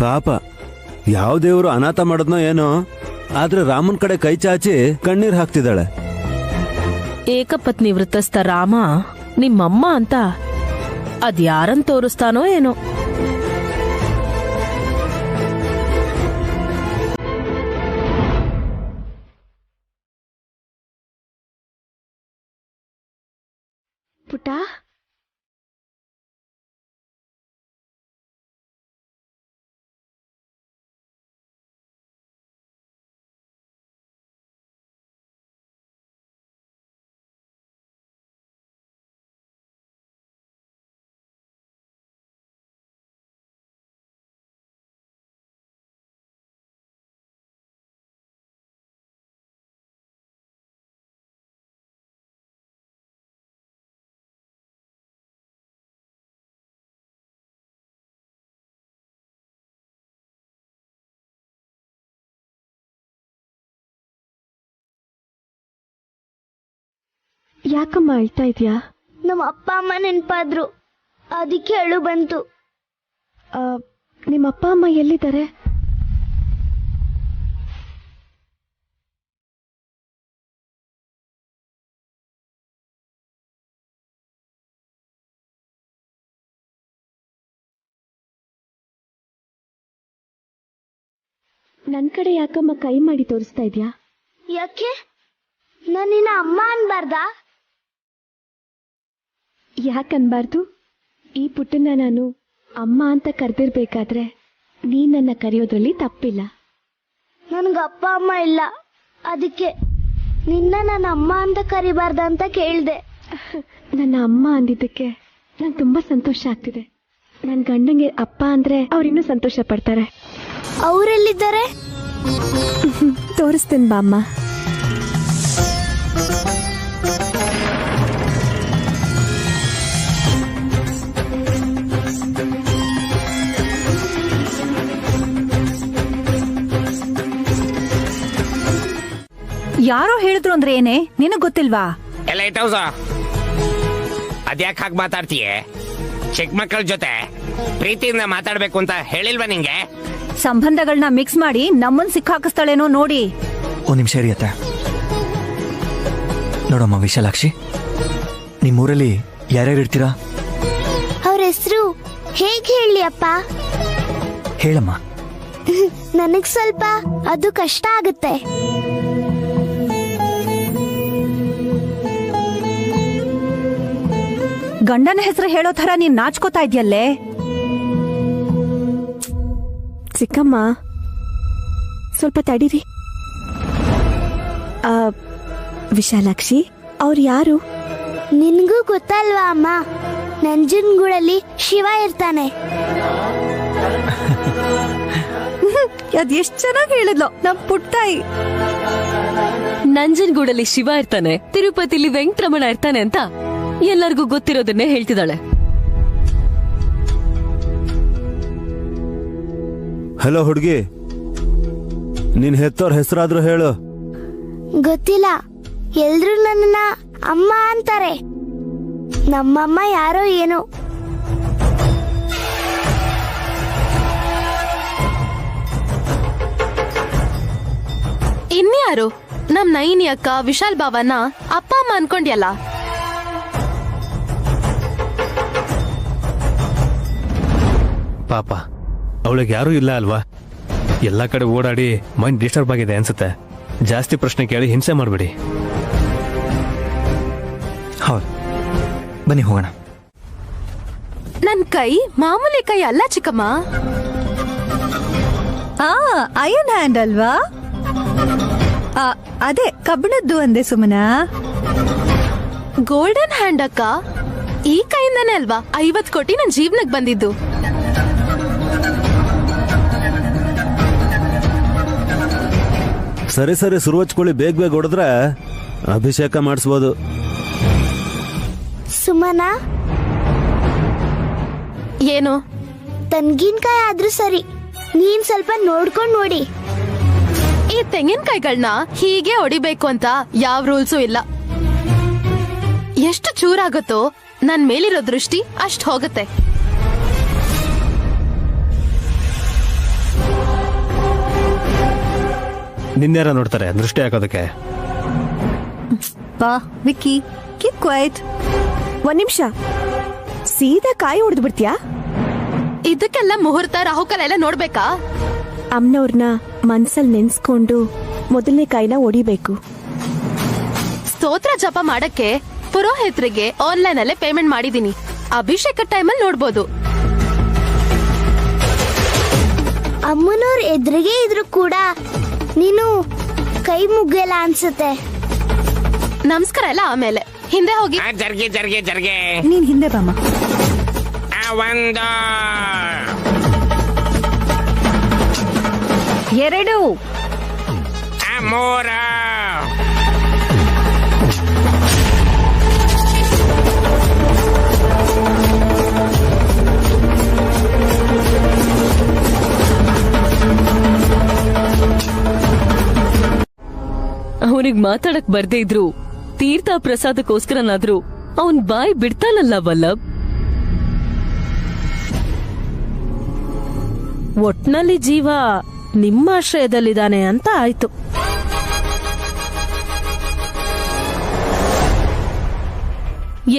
ಪಾಪ, ಯಾವ ದೇವ್ರು ಅನಾಥ ಮಾಡದ್ನೋ ಏನೋ. ಆದ್ರೆ ರಾಮನ್ ಕಡೆ ಕೈ ಚಾಚಿ ಕಣ್ಣೀರ್ ಹಾಕ್ತಿದ್ದಾಳೆ. ಏಕಪತ್ನಿ ವೃತ್ತಸ್ಥ ರಾಮ ನಿಮ್ಮಮ್ಮ ಅಂತ ಅದ್ಯಾರನ್ ತೋರಿಸ್ತಾನೋ ಏನೋ. ಪುಟ್ಟ, ಯಾಕಮ್ಮ ಅಳ್ತಾ ಇದೀಯಾ? ನಮ್ಮ ಅಪ್ಪ ಅಮ್ಮ ನೆನಪಾದ್ರು, ಅದಕ್ಕೆ ಅಳು ಬಂತು. ನಿಮ್ಮ ಅಪ್ಪ ಅಮ್ಮ ಎಲ್ಲಿದ್ದಾರೆ? ನನ್ ಕಡೆ ಯಾಕಮ್ಮ ಕೈ ಮಾಡಿ ತೋರಿಸ್ತಾ ಇದ್ಯಾ? ಯಾಕೆ? ನಾನಿನ್ನ ಅಮ್ಮ ಅನ್ಬಾರ್ದಾ? ಯಾಕನ್ಬಾರ್ದು? ಈ ಪುಟ್ಟನ್ನ ನಾನು ಅಮ್ಮ ಅಂತ ಕರೆದಿರ್ಬೇಕಾದ್ರೆ ನೀನ್ ನನ್ನ ಕರೆಯೋದ್ರಲ್ಲಿ ತಪ್ಪಿಲ್ಲ. ನನ್ಗ ಅಪ್ಪ ಅಮ್ಮ ಇಲ್ಲ, ಅದಕ್ಕೆ ನಿನ್ನ ನನ್ನ ಅಮ್ಮ ಅಂತ ಕರಿಬಾರ್ದ ಅಂತ ಕೇಳ್ದೆ. ನನ್ನ ಅಮ್ಮ ಅಂದಿದ್ದಕ್ಕೆ ನಂಗೆ ತುಂಬಾ ಸಂತೋಷ ಆಗ್ತಿದೆ. ನನ್ ಗಂಡಂಗೆ ಅಪ್ಪ ಅಂದ್ರೆ ಅವ್ರಿನ್ನೂ ಸಂತೋಷ ಪಡ್ತಾರೆ. ಅವರೆಲ್ಲಿದ್ದಾರೆ? ತೋರಿಸ್ತೇನೆ ಬಾ ಅಮ್ಮ. ಯಾರೋ ಹೇಳಿದ್ರು ಅಂದ್ರೆ ಏನೇ, ನಿನಗ್ ಗೊತ್ತಿಲ್ವಾ? ಎಲ್ಲ ಇಟ್ಟೌಸ ಅದ್ಯಾಕೆ ಹಾಗೆ ಮಾತಾಡ್ತೀಯ? ಚಿಕ್ಕ ಮಕ್ಕಳ ಜೊತೆ ಪ್ರೀತಿಯಿಂದ ಮಾತಾಡ್ಬೇಕು ಅಂತ ಹೇಳಿಲ್ವಾ ನಿಂಗೆ? ಸಂಬಂಧಗಳನ್ನ ಮಿಕ್ಸ್ ಮಾಡಿ ನಮ್ಮನ್ ಸಿಕ್ಕಾಕಿಸ್ತಾಳೇನೋ ನೋಡಿ. ಒಂದ್ ನಿಮಿಷ ಇರಿಯತ್ತೆ. ನೋಡಮ್ಮ ವಿಶಾಲಾಕ್ಷಿ, ನಿಮ್ಮೂರಲ್ಲಿ ಯಾರ್ಯಾರು ಇರ್ತೀರಾ? ಅವ್ರ ಹೆಸರು ಹೇಗೆ ಹೇಳಿ ಅಪ್ಪ? ಹೇಳಮ್ಮ. ನನಗ್ ಸ್ವಲ್ಪ ಅದು ಕಷ್ಟ ಆಗುತ್ತೆ. ಗಂಡನ ಹೆಸರು ಹೇಳೋ ತರ ನೀನ್ ನಾಚ್ಕೋತಾ ಇದ್ಯಲ್ಲೇ. ಚಿಕ್ಕಮ್ಮ ಸ್ವಲ್ಪ ತಡೀರಿ. ವಿಶಾಲಾಕ್ಷಿ, ಅವ್ರು ಯಾರು? ನಿನ್ಗೂ ಗೊತ್ತಲ್ವಾ ಅಮ್ಮ, ನಂಜನಗೂಡಲ್ಲಿ ಶಿವ ಇರ್ತಾನೆ. ಅದ್ ಎಷ್ಟ್ ಚೆನ್ನಾಗಿ ಹೇಳಿದ್ಲು ನಮ್ ಪುಟ್ಟಾಯಿ. ನಂಜನಗೂಡಲ್ಲಿ ಶಿವ ಇರ್ತಾನೆ, ತಿರುಪತಿಲಿ ವೆಂಕಟರಮಣ ಇರ್ತಾನೆ ಅಂತ ಎಲ್ಲರಿಗೂ ಗೊತ್ತಿರೋದನ್ನೇ ಹೇಳ್ತಿದ್ದಾಳೆ. ಹಲೋ ಹುಡುಗಿ, ನಿನ್ ಹೆತ್ತೋರ್ ಹೆಸರಾದ್ರೂ ಹೇಳು. ಗೊತ್ತಿಲ್ಲ, ಎಲ್ರು ನನ್ನ ಅಮ್ಮ ಅಂತಾರೆ. ನಮ್ಮಮ್ಮ ಯಾರೋ ಏನೋ. ಇನ್ಯಾರು? ನಮ್ ನೈನಿ ಅಕ್ಕ ವಿಶಾಲ್ ಬಾವನ್ನ ಅಪ್ಪ ಅಮ್ಮ ಅನ್ಕೊಂಡ್ಯಲ್ಲ. ಪಾಪ ಅವಳಿಗೆ ಯಾರೂ ಇಲ್ಲ ಅಲ್ವಾ? ಎಲ್ಲ ಕಡೆ ಓಡಾಡಿ ಮೈಂಡ್ ಡಿಸ್ಟರ್ಬ್ ಆಗಿದೆ ಅನ್ಸುತ್ತೆ. ಜಾಸ್ತಿ ಪ್ರಶ್ನೆ ಕೇಳಿ ಹಿಂಸೆ ಮಾಡಬೇಡಿ. ಹೌದು, ಬನ್ನಿ ಹೋಗೋಣ. ನನ್ ಕೈ ಮಾಮೂಲಿ ಕೈ ಅಲ್ಲ ಚಿಕ್ಕಮ್ಮ. ಅಯನ್ ಹ್ಯಾಂಡ್ ಅಲ್ವಾ? ಅದೇ ಕಬ್ಬಿಣದ್ದು ಅಂದೆ ಸುಮನಾ. ಗೋಲ್ಡನ್ ಹ್ಯಾಂಡ್ ಅಕ್ಕ. ಈ ಕೈಯಿಂದಾನೆ ಅಲ್ವಾ 50 ಕೋಟಿ ನನ್ ಜೀವನಕ್ಕೆ ಬಂದಿದ್ದು. ಸರಿ ಸರಿ, ಸುರುವಚ್ಕೊಳ್ಳಿ. ಬೇಗ ಬೇಗ ಹೊಡೆದ್ರೆ ಅಭಿಷೇಕ ಮಾಡಿಸ್ಬೋದು. ಸುಮನಾ, ಏನು? ತೆಂಗಿನಕಾಯಿ ಆದ್ರೂ ಸರಿ, ನೀನ್ ಸ್ವಲ್ಪ ನೋಡ್ಕೊಂಡ್ ನೋಡಿ. ಈ ತೆಂಗಿನಕಾಯಿಗಳನ್ನ ಹೀಗೆ ಹೊಡಿಬೇಕು ಅಂತ ಯಾವ ರೂಲ್ಸು ಇಲ್ಲ. ಎಷ್ಟು ಚೂರಾಗುತ್ತೋ ನನ್ ಮೇಲಿರೋ ದೃಷ್ಟಿ ಅಷ್ಟ್ ಹೋಗುತ್ತೆ. ನಿನ್ನೇರ ನೋಡ್ತಾರೆ ದೃಷ್ಟಿ ಹಾಕೋದಕ್ಕೆ. ಬಾ ವಿಕ್ಕಿ, ಕೀಪ್ ಕ್ವೈಟ್. ಒಂದ್ ನಿಮಿಷ, ಸೀದಾ ಕಾಯಿ ಹೊಡೆದು ಬಿಡ್ತೀಯಾ? ಇದಕ್ಕೆಲ್ಲ ಮುಹೂರ್ತ ರಾಹುಕಾಲ ಎಲ್ಲ ನೋಡ್ಬೇಕಾ? ಅಮ್ಮನವ್ರನ್ನ ಮನ್ಸಲ್ಲಿ ನೆನ್ಸ್ಕೊಂಡು ಮೊದಲನೇ ಕಾಯಿನ ಹೊಡಿಬೇಕು. ಸ್ತೋತ್ರ ಜಪ ಮಾಡಕ್ಕೆ ಪುರೋಹಿತರಿಗೆ ಆನ್ಲೈನ್ ಅಲ್ಲೇ ಪೇಮೆಂಟ್ ಮಾಡಿದೀನಿ. ಅಭಿಷೇಕ ಟೈಮಲ್ಲಿ ನೋಡ್ಬೋದು. ಅಮ್ಮನವ್ರ ಎದುರಿಗೆ ಇದ್ರು ಕೂಡ ನೀನು ಕೈ ಮುಗ್ಗಲ್ಲ ಅನ್ಸುತ್ತೆ. ನಮಸ್ಕಾರ ಎಲ್ಲ ಆಮೇಲೆ, ಹಿಂದೆ ಹೋಗಿ. ಜರ್ಗೆ ಜರ್ಗೆ ಜರ್ಗೆ. ನೀನ್ ಹಿಂದೆ ಬಾಮ. ಒಂದು 2 3 ಅವನಿಗೆ ಮಾತಾಡಕ್ ಬರ್ದೇ ಇದ್ರು ತೀರ್ಥ ಪ್ರಸಾದಕ್ಕೋಸ್ಕರನಾದ್ರೂ ಅವನ್ ಬಾಯಿ ಬಿಡ್ತಾನಲ್ಲ ವಲ್ಲಭ್. ಒಟ್ನಲ್ಲಿ ಜೀವ ನಿಮ್ಮ ಆಶ್ರಯದಲ್ಲಿದ್ದಾನೆ ಅಂತ ಆಯ್ತು.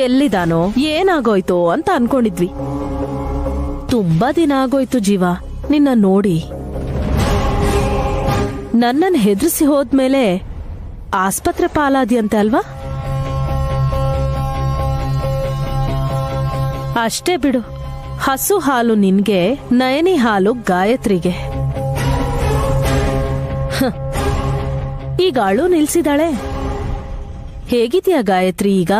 ಎಲ್ಲಿದಾನೋ ಏನಾಗೋಯ್ತೋ ಅಂತ ಅನ್ಕೊಂಡಿದ್ವಿ. ತುಂಬಾ ದಿನ ಆಗೋಯ್ತು ಜೀವ ನಿನ್ನ ನೋಡಿ. ನನ್ನನ್ನು ಹೆದರಿಸಿ ಹೋದ್ಮೇಲೆ ಆಸ್ಪತ್ರೆ ಪಾಲಾದ್ಯಂತೆ ಅಲ್ವಾ? ಅಷ್ಟೇ ಬಿಡು, ಹಸು ಹಾಲು ನಿನ್ಗೆ, ನಯನಿ ಹಾಲು ಗಾಯತ್ರಿಗೆ. ಈಗ ಅಳು ನಿಲ್ಸಿದಾಳೆ. ಹೇಗಿದ್ಯಾ ಗಾಯತ್ರಿ ಈಗ?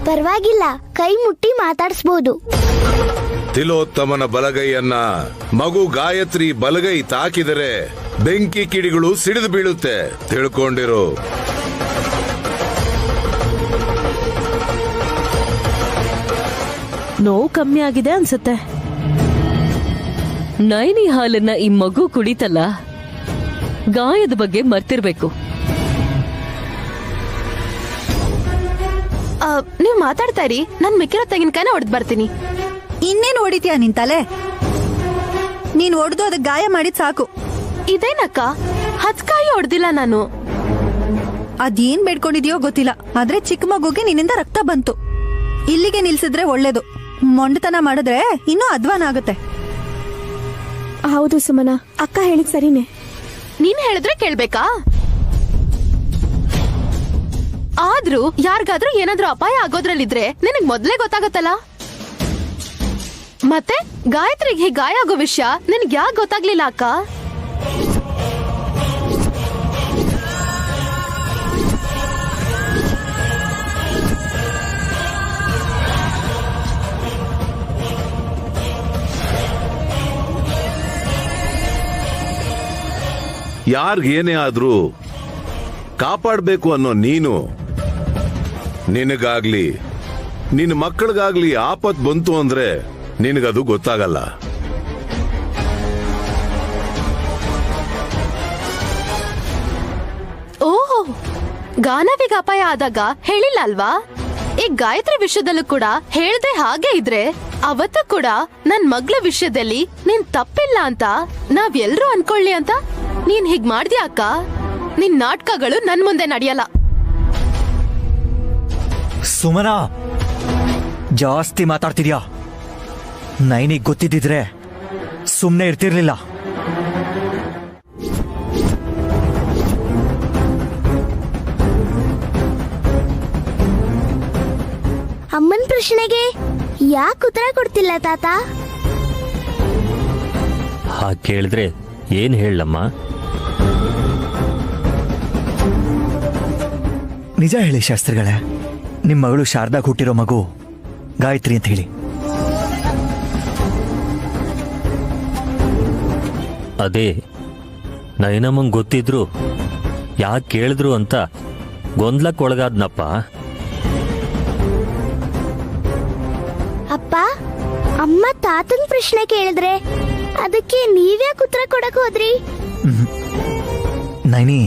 ಪರವಾಗಿಲ್ಲ, ಕೈ ಮುಟ್ಟಿ ಮಾತಾಡಿಸ್ಬೋದು. ತಿಲೋತ್ತಮನ ಬಲಗೈಯನ್ನ ಮಗು ಗಾಯತ್ರಿ ಬಲಗೈ ತಾಕಿದರೆ ಬೆಂಕಿ ಕಿಡಿಗಳು ಸಿಡಿದು ಬೀಳುತ್ತೆ, ತಿಳ್ಕೊಂಡಿರು. ನೋವು ಕಮ್ಮಿ ಆಗಿದೆ ಅನ್ಸುತ್ತೆ. ನೈನಿ ಹಾಲನ್ನ ಈ ಮಗು ಕುಡಿತಲ್ಲ, ಗಾಯದ ಬಗ್ಗೆ ಮರ್ತಿರ್ಬೇಕು. ನೀವ್ ಮಾತಾಡ್ತಾ ಇರಿ, ನಾನ್ ಮಿಕ್ಕಿರೋ ತೆಂಗಿನಕಾಯಿನ ಹೊಡೆದ್ ಬರ್ತೀನಿ. ಇನ್ನೇನ್ ಹೊಡಿತೀಯ ನಿನ್ ತಲೆ? ನೀನ್ ಹೊಡೆದು ಅದಕ್ಕೆ ಗಾಯ ಮಾಡಿದ್ ಸಾಕು. ಇದೇನಕ್ಕ, 10 ಕಾಯಿ ಹೊಡೆದಿಲ್ಲ ನಾನು. ಅದೇನ್ ಬೇಡ್ಕೊಂಡಿದ್ಯೋ ಗೊತ್ತಿಲ್ಲ, ಆದ್ರೆ ಚಿಕ್ಕ ಮಗುಗೆ ನಿನ್ನಿಂದ ರಕ್ತ ಬಂತು. ಇಲ್ಲಿಗೆ ನಿಲ್ಸಿದ್ರೆ ಒಳ್ಳೇದು. ಮೊಂಡತನ ಮಾಡಿದ್ರೆ ಇನ್ನೂ ಅಧ್ವಾನ ಆಗುತ್ತೆ. ಹೌದು ಸುಮನ, ಅಕ್ಕ ಹೇಳಿದ್ ಸರಿನೇ. ನೀನ್ ಹೇಳಿದ್ರೆ ಕೇಳ್ಬೇಕಾ? ಆದ್ರೂ ಯಾರಿಗಾದ್ರೂ ಏನಾದ್ರೂ ಅಪಾಯ ಆಗೋದ್ರಲ್ಲಿದ್ರೆ ನಿನಗ್ ಮೊದ್ಲೇ ಗೊತ್ತಾಗತ್ತಲ್ಲ. ಮತ್ತೆ ಗಾಯತ್ರಿಗೆ ಹೀಗೆ ಗಾಯ ಆಗೋ ವಿಷಯ ನಿನಗ್ ಯಾಕೆ ಗೊತ್ತಾಗ್ಲಿಲ್ಲ ಅಕ್ಕ? ಯಾರಿಗೇನೇ ಆದ್ರೂ ಕಾಪಾಡಬೇಕು ಅನ್ನೋ ನೀನು, ನಿನಗಾಗ್ಲಿ ನಿನ್ನ ಮಕ್ಕಳಿಗಾಗ್ಲಿ ಆಪತ್ ಬಂತು ಅಂದ್ರೆ ನಿನಗದು ಗೊತ್ತಾಗಲ್ಲ. ಓಹೋ, ಗಾನವಿಗೆ ಅಪಾಯ ಆದಾಗ ಹೇಳಿಲ್ಲ ಅಲ್ವಾ? ಈ ಗಾಯತ್ರಿ ವಿಷಯದಲ್ಲೂ ಕೂಡ ಹೇಳ್ದೆ ಹಾಗೆ ಇದ್ರೆ ಅವತ್ತು ಕೂಡ ನನ್ ಮಗ್ಳ ವಿಷಯದಲ್ಲಿ ನೀನ್ ತಪ್ಪಿಲ್ಲ ಅಂತ ನಾವೆಲ್ರೂ ಅನ್ಕೊಳ್ಳಿ ಅಂತ ನೀನ್ ಹೀಗ್ ಮಾಡ್ದ್ಯಾ ಅಕ್ಕ? ನಿನ್ ನಾಟಕಗಳು ನನ್ ಮುಂದೆ ನಡೆಯಲ್ಲ. ಸುಮನ, ಜಾಸ್ತಿ ಮಾತಾಡ್ತಿದ್ಯಾ. ನೈನಿಗ್ ಗೊತ್ತಿದ್ದಿದ್ರೆ ಸುಮ್ನೆ ಇರ್ತಿರ್ಲಿಲ್ಲ. ಅಮ್ಮನ್ ಪ್ರಶ್ನೆಗೆ ಯಾಕೆ ಉತ್ತರ ಕೊಡ್ತಿಲ್ಲ ತಾತ? ಹಾಗೆ ಕೇಳಿದ್ರೆ ಏನ್ ಹೇಳಮ್ಮ? ನಿಜ ಹೇಳಿ ಶಾಸ್ತ್ರಿಗಳೇ, ನಿಮ್ಮ ಮಗಳು ಶಾರದಾಗ್ ಹುಟ್ಟಿರೋ ಮಗು ಗಾಯತ್ರಿ ಅಂತ ಹೇಳಿ. ಅದೇ ನಯನಮ್ಮಂಗ್ ಗೊತ್ತಿದ್ರು ಯಾಕೆ ಕೇಳಿದ್ರು ಅಂತ ಗೊಂದಲಕ್ಕೆ ಒಳಗಾದ್ನಪ್ಪ. ಅಪ್ಪ, ಅಮ್ಮ ತಾತನ್ ಪ್ರಶ್ನೆ ಕೇಳಿದ್ರೆ ಅದಕ್ಕೆ ನೀವ್ಯಾಕೆ ಉತ್ತರ ಕೊಡಕ್ ಹೋದ್ರಿ? ನೈನಿ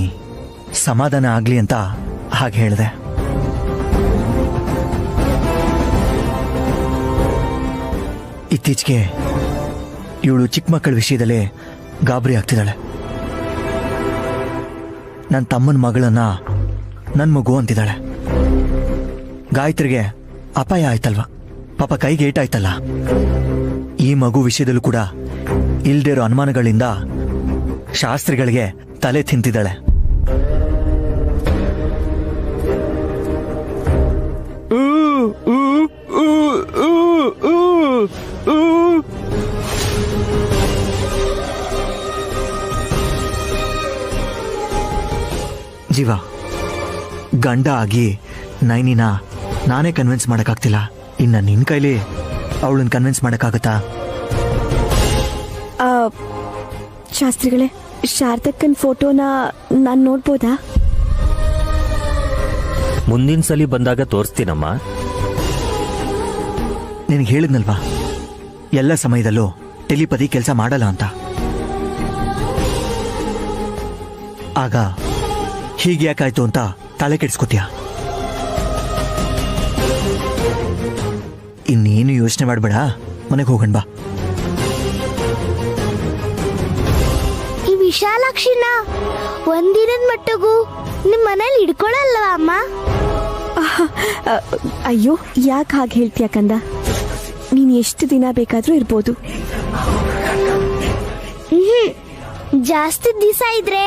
ಸಮಾಧಾನ ಆಗ್ಲಿ ಅಂತ ಹಾಗೆ ಹೇಳಿದೆ. ಇತ್ತೀಚೆಗೆ ಇವಳು ಚಿಕ್ಕ ಮಕ್ಕಳ ವಿಷಯದಲ್ಲೇ ಗಾಬರಿ ಆಗ್ತಿದ್ದಾಳೆ. ನನ್ನ ತಮ್ಮನ ಮಗಳನ್ನ ನನ್ನ ಮಗು ಅಂತಿದ್ದಾಳೆ. ಗಾಯತ್ರಿಗೆ ಅಪಾಯ ಆಯ್ತಲ್ವಾ, ಪಾಪ ಕೈಗೆ ಏಟಾಯ್ತಲ್ಲ. ಈ ಮಗು ವಿಷಯದಲ್ಲೂ ಕೂಡ ಇಲ್ದೇ ಇರೋ ಅನುಮಾನಗಳಿಂದ ಶಾಸ್ತ್ರಿಗಳಿಗೆ ತಲೆ ತಿಂತಿದ್ದಾಳೆ. ಜೀವ, ಗಂಡ ಆಗಿ ನೈನಿನ ನಾನೇ ಕನ್ವಿನ್ಸ್ ಮಾಡಕ್ಕಾಗ್ತಿಲ್ಲ. ಇನ್ನ ನಿನ್ ಕೈಲಿ ಅವಳನ್ನ ಕನ್ವಿನ್ಸ್ ಮಾಡಕ್ಕಾಗತ್ತಾ? ಶಾಸ್ತ್ರಿಗಳೇ, ಶಾರದಕ್ಕನ್ ಫೋಟೋನ ನಾನು ನೋಡ್ಬೋದಾ? ಮುಂದಿನ ಸಲ ಬಂದಾಗ ತೋರಿಸ್ತೀನಮ್ಮ. ನಿನಗೆ ಹೇಳಿದ್ನಲ್ವಾ ಎಲ್ಲ ಸಮಯದಲ್ಲೂ ಟೆಲಿಪತಿ ಕೆಲಸ ಮಾಡಲ್ಲ ಅಂತ. ಆಗ ಹೀಗೆ ಯಾಕಾಯ್ತು ಅಂತ ತಲೆ ಕೆಡಿಸ್ಕೊತೀಯ. ಇನ್ನೇನು ಯೋಚನೆ ಮಾಡಬೇಡ, ಮನೆಗೆ ಹೋಗೋಣ ಬಾ. ಈ ವಿಶಾಲಾಕ್ಷಿನ ಒಂದಿನದ ಮಟ್ಟಿಗೂ ನಿಮ್ ಮನೇಲಿ ಹಿಡ್ಕೊಳಲ್ವಾ ಅಮ್ಮ? ಅಯ್ಯೋ, ಯಾಕೆ ಹಾಗೆ ಹೇಳ್ತೀಯ ಕಂದ? ನೀನ್ ಎಷ್ಟು ದಿನ ಬೇಕಾದ್ರೂ ಇರ್ಬೋದು. ಜಾಸ್ತಿ ದಿವಸ ಇದ್ರೆ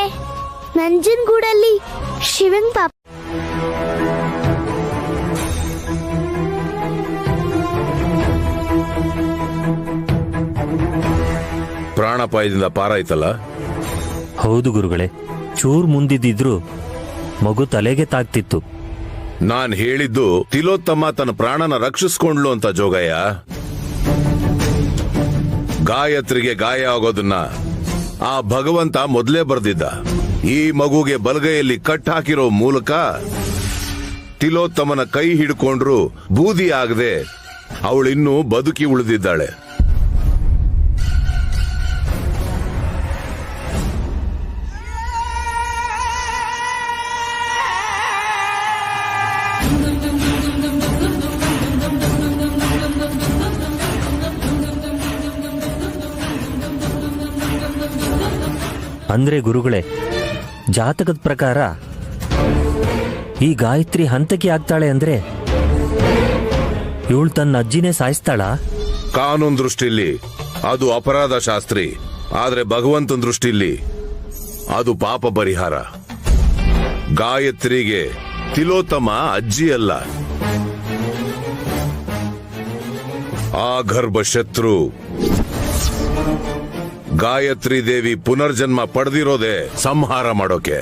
ನಂಜನಗೂಡಲ್ಲಿ ಶಿವನ್ ಪಾಪ ಪ್ರಾಣಾಪಾಯದಿಂದ ಪಾರಾಯ್ತಲ್ಲ. ಹೌದು ಗುರುಗಳೇ, ಚೂರ್ ಮುಂದಿದ್ದಿದ್ರು ಮಗು ತಲೆಗೆ ತಾಗ್ತಿತ್ತು. ನಾನ್ ಹೇಳಿದ್ದು ತಿಲೋತ್ತಮ ತನ್ನ ಪ್ರಾಣನ ರಕ್ಷಿಸ್ಕೊಂಡ್ಲು ಅಂತ ಜೋಗಯ್ಯ. ಗಾಯತ್ರಿಗೆ ಗಾಯ ಆಗೋದನ್ನ ಆ ಭಗವಂತ ಮೊದಲೇ ಬರ್ದಿದ್ದ. ಈ ಮಗುಗೆ ಬಲಗೈಯಲ್ಲಿ ಕಟ್ ಹಾಕಿರೋ ಮೂಲಕ ತಿಲೋತ್ತಮನ ಕೈ ಹಿಡ್ಕೊಂಡ್ರು ಬೂದಿ ಆಗದೆ ಅವಳಿನ್ನೂ ಬದುಕಿ ಉಳಿದಿದ್ದಾಳೆ. ಅಂದ್ರೆ ಗುರುಗಳೇ, ಜಾತಕದ ಪ್ರಕಾರ ಈ ಗಾಯತ್ರಿ ಹಂತಕಿ ಆಗ್ತಾಳೆ ಅಂದ್ರೆ ಇವಳು ತನ್ನ ಅಜ್ಜಿನೇ ಸಾಯಿಸ್ತಾಳ? ಕಾನೂನು ದೃಷ್ಟಿಲಿ ಅದು ಅಪರಾಧ ಶಾಸ್ತ್ರಿ, ಆದ್ರೆ ಭಗವಂತನ ದೃಷ್ಟಿಲಿ ಅದು ಪಾಪ ಪರಿಹಾರ. ಗಾಯತ್ರಿಗೆ ತಿಲೋತ್ತಮ ಅಜ್ಜಿ ಅಲ್ಲ, ಆ ಗರ್ಭ ಶತ್ರು. ಗಾಯತ್ರಿ ದೇವಿ ಪುನರ್ಜನ್ಮ ಪಡೆದಿರೋದೇ ಸಂಹಾರ ಮಾಡೋಕೆ.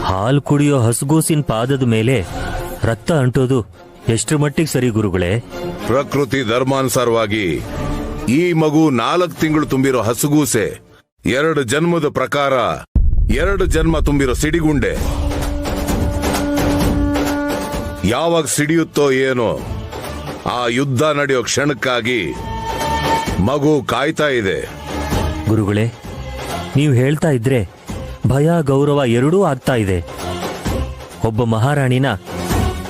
ಹಾಲು ಕುಡಿಯೋ ಹಸುಗೂಸಿನ ಪಾದದ ಮೇಲೆ ರಕ್ತ ಅಂಟೋದು ಎಷ್ಟರ ಮಟ್ಟಿಗೆ ಸರಿ ಗುರುಗಳೇ? ಪ್ರಕೃತಿ ಧರ್ಮಾನುಸಾರವಾಗಿ ಈ ಮಗು 4 ತಿಂಗಳು ತುಂಬಿರೋ ಹಸುಗೂಸೆ, 2 ಜನ್ಮದ ಪ್ರಕಾರ 2 ಜನ್ಮ ತುಂಬಿರೋ ಸಿಡಿಗುಂಡೆ. ಯಾವಾಗ ಸಿಡಿಯುತ್ತೋ ಏನೋ, ಆ ಯುದ್ಧ ನಡೆಯೋ ಕ್ಷಣಕ್ಕಾಗಿ ಮಗು ಕಾಯ್ತಾ ಇದೆ. ಗುರುಗಳೇ, ನೀವು ಹೇಳ್ತಾ ಇದ್ರೆ ಭಯ ಗೌರವ ಎರಡೂ ಆಗ್ತಾ ಇದೆ. ಒಬ್ಬ ಮಹಾರಾಣಿನ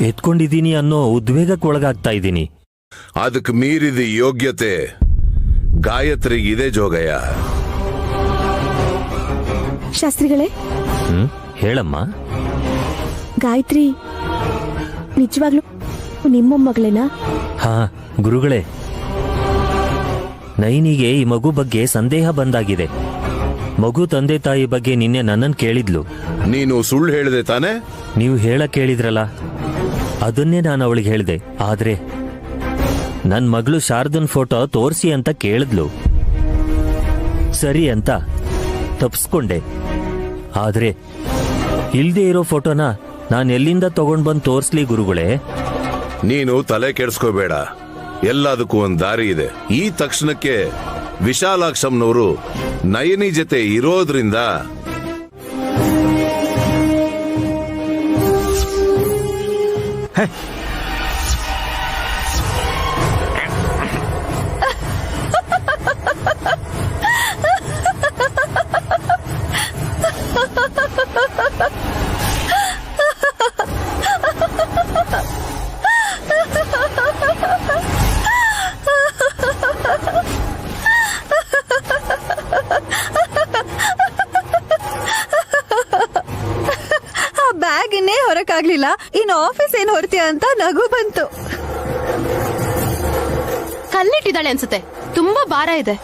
ಎತ್ಕೊಂಡಿದ್ದೀನಿ ಅನ್ನೋ ಉದ್ವೇಗಕ್ಕೊಳಗಾಗ್ತಾ ಇದ್ದೀನಿ. ಅದಕ್ಕೆ ಮೀರಿದ ಯೋಗ್ಯತೆ ಗಾಯತ್ರಿಗಿದೆ ಜೋಗಯ್ಯ. ಶಾಸ್ತ್ರಿಗಳೇ, ಹೇಳಮ್ಮ. ಗಾಯತ್ರಿ ನಿಜವಾಗ್ಲೂ ನಿಮ್ಮ ಮಗಳೇನಾ? ಹಾ ಗುರುಗಳೇ, ನೈನಿಗೆ ಈ ಮಗು ಬಗ್ಗೆ ಸಂದೇಹ ಬಂದಾಗಿದೆ. ಮಗು ತಂದೆ ತಾಯಿ ಬಗ್ಗೆ ನಿನ್ನೆ ನನ್ನನ್ನು ಕೇಳಿದ್ಲು. ನೀನು ಸುಳ್ಳು ಹೇಳಿದೆ ತಾನೆ? ನೀವು ಹೇಳಕ್ ಹೇಳಿದ್ರಲ್ಲ, ಅದನ್ನೇ ನಾನು ಅವಳಿಗೆ ಹೇಳಿದೆ. ಆದ್ರೆ ನನ್ ಮಗಳು ಶಾರದನ್ ಫೋಟೋ ತೋರಿಸಿ ಅಂತ ಕೇಳಿದ್ಲು. ಸರಿ ಅಂತ ತಪ್ಪಿಸ್ಕೊಂಡೆ. ಆದ್ರೆ ಇಲ್ದೇ ಇರೋ ಫೋಟೋನ ನಾನು ಎಲ್ಲಿಂದ ತಗೊಂಡ್ ಬಂದು ತೋರಿಸ್ಲಿ ಗುರುಗಳೇ? ನೀನು ತಲೆ ಕೆಡಿಸ್ಕೋಬೇಡ, ಎಲ್ಲದಕ್ಕೂ ಒಂದು ದಾರಿ ಇದೆ. ಈ ತಕ್ಷಣಕ್ಕೆ ವಿಶಾಲಾಕ್ಷಮ್ನವರು ನಯನಿ ಜೊತೆ ಇರೋದ್ರಿಂದ ಇದನ್ನೇ ಹೊರಕಾಗ್ಲಿಲ್ಲ, ಇನ್ ಆಫೀಸ್ ಏನ್ ಹೊರತೀಯ ಅಂತ ನಗು ಬಂತು. ಕಲ್ಲಿಟ್ಟಿದ್ದಾಳೆ ಅನ್ಸುತ್ತೆ, ತುಂಬಾ ಭಾರ ಇದೆ.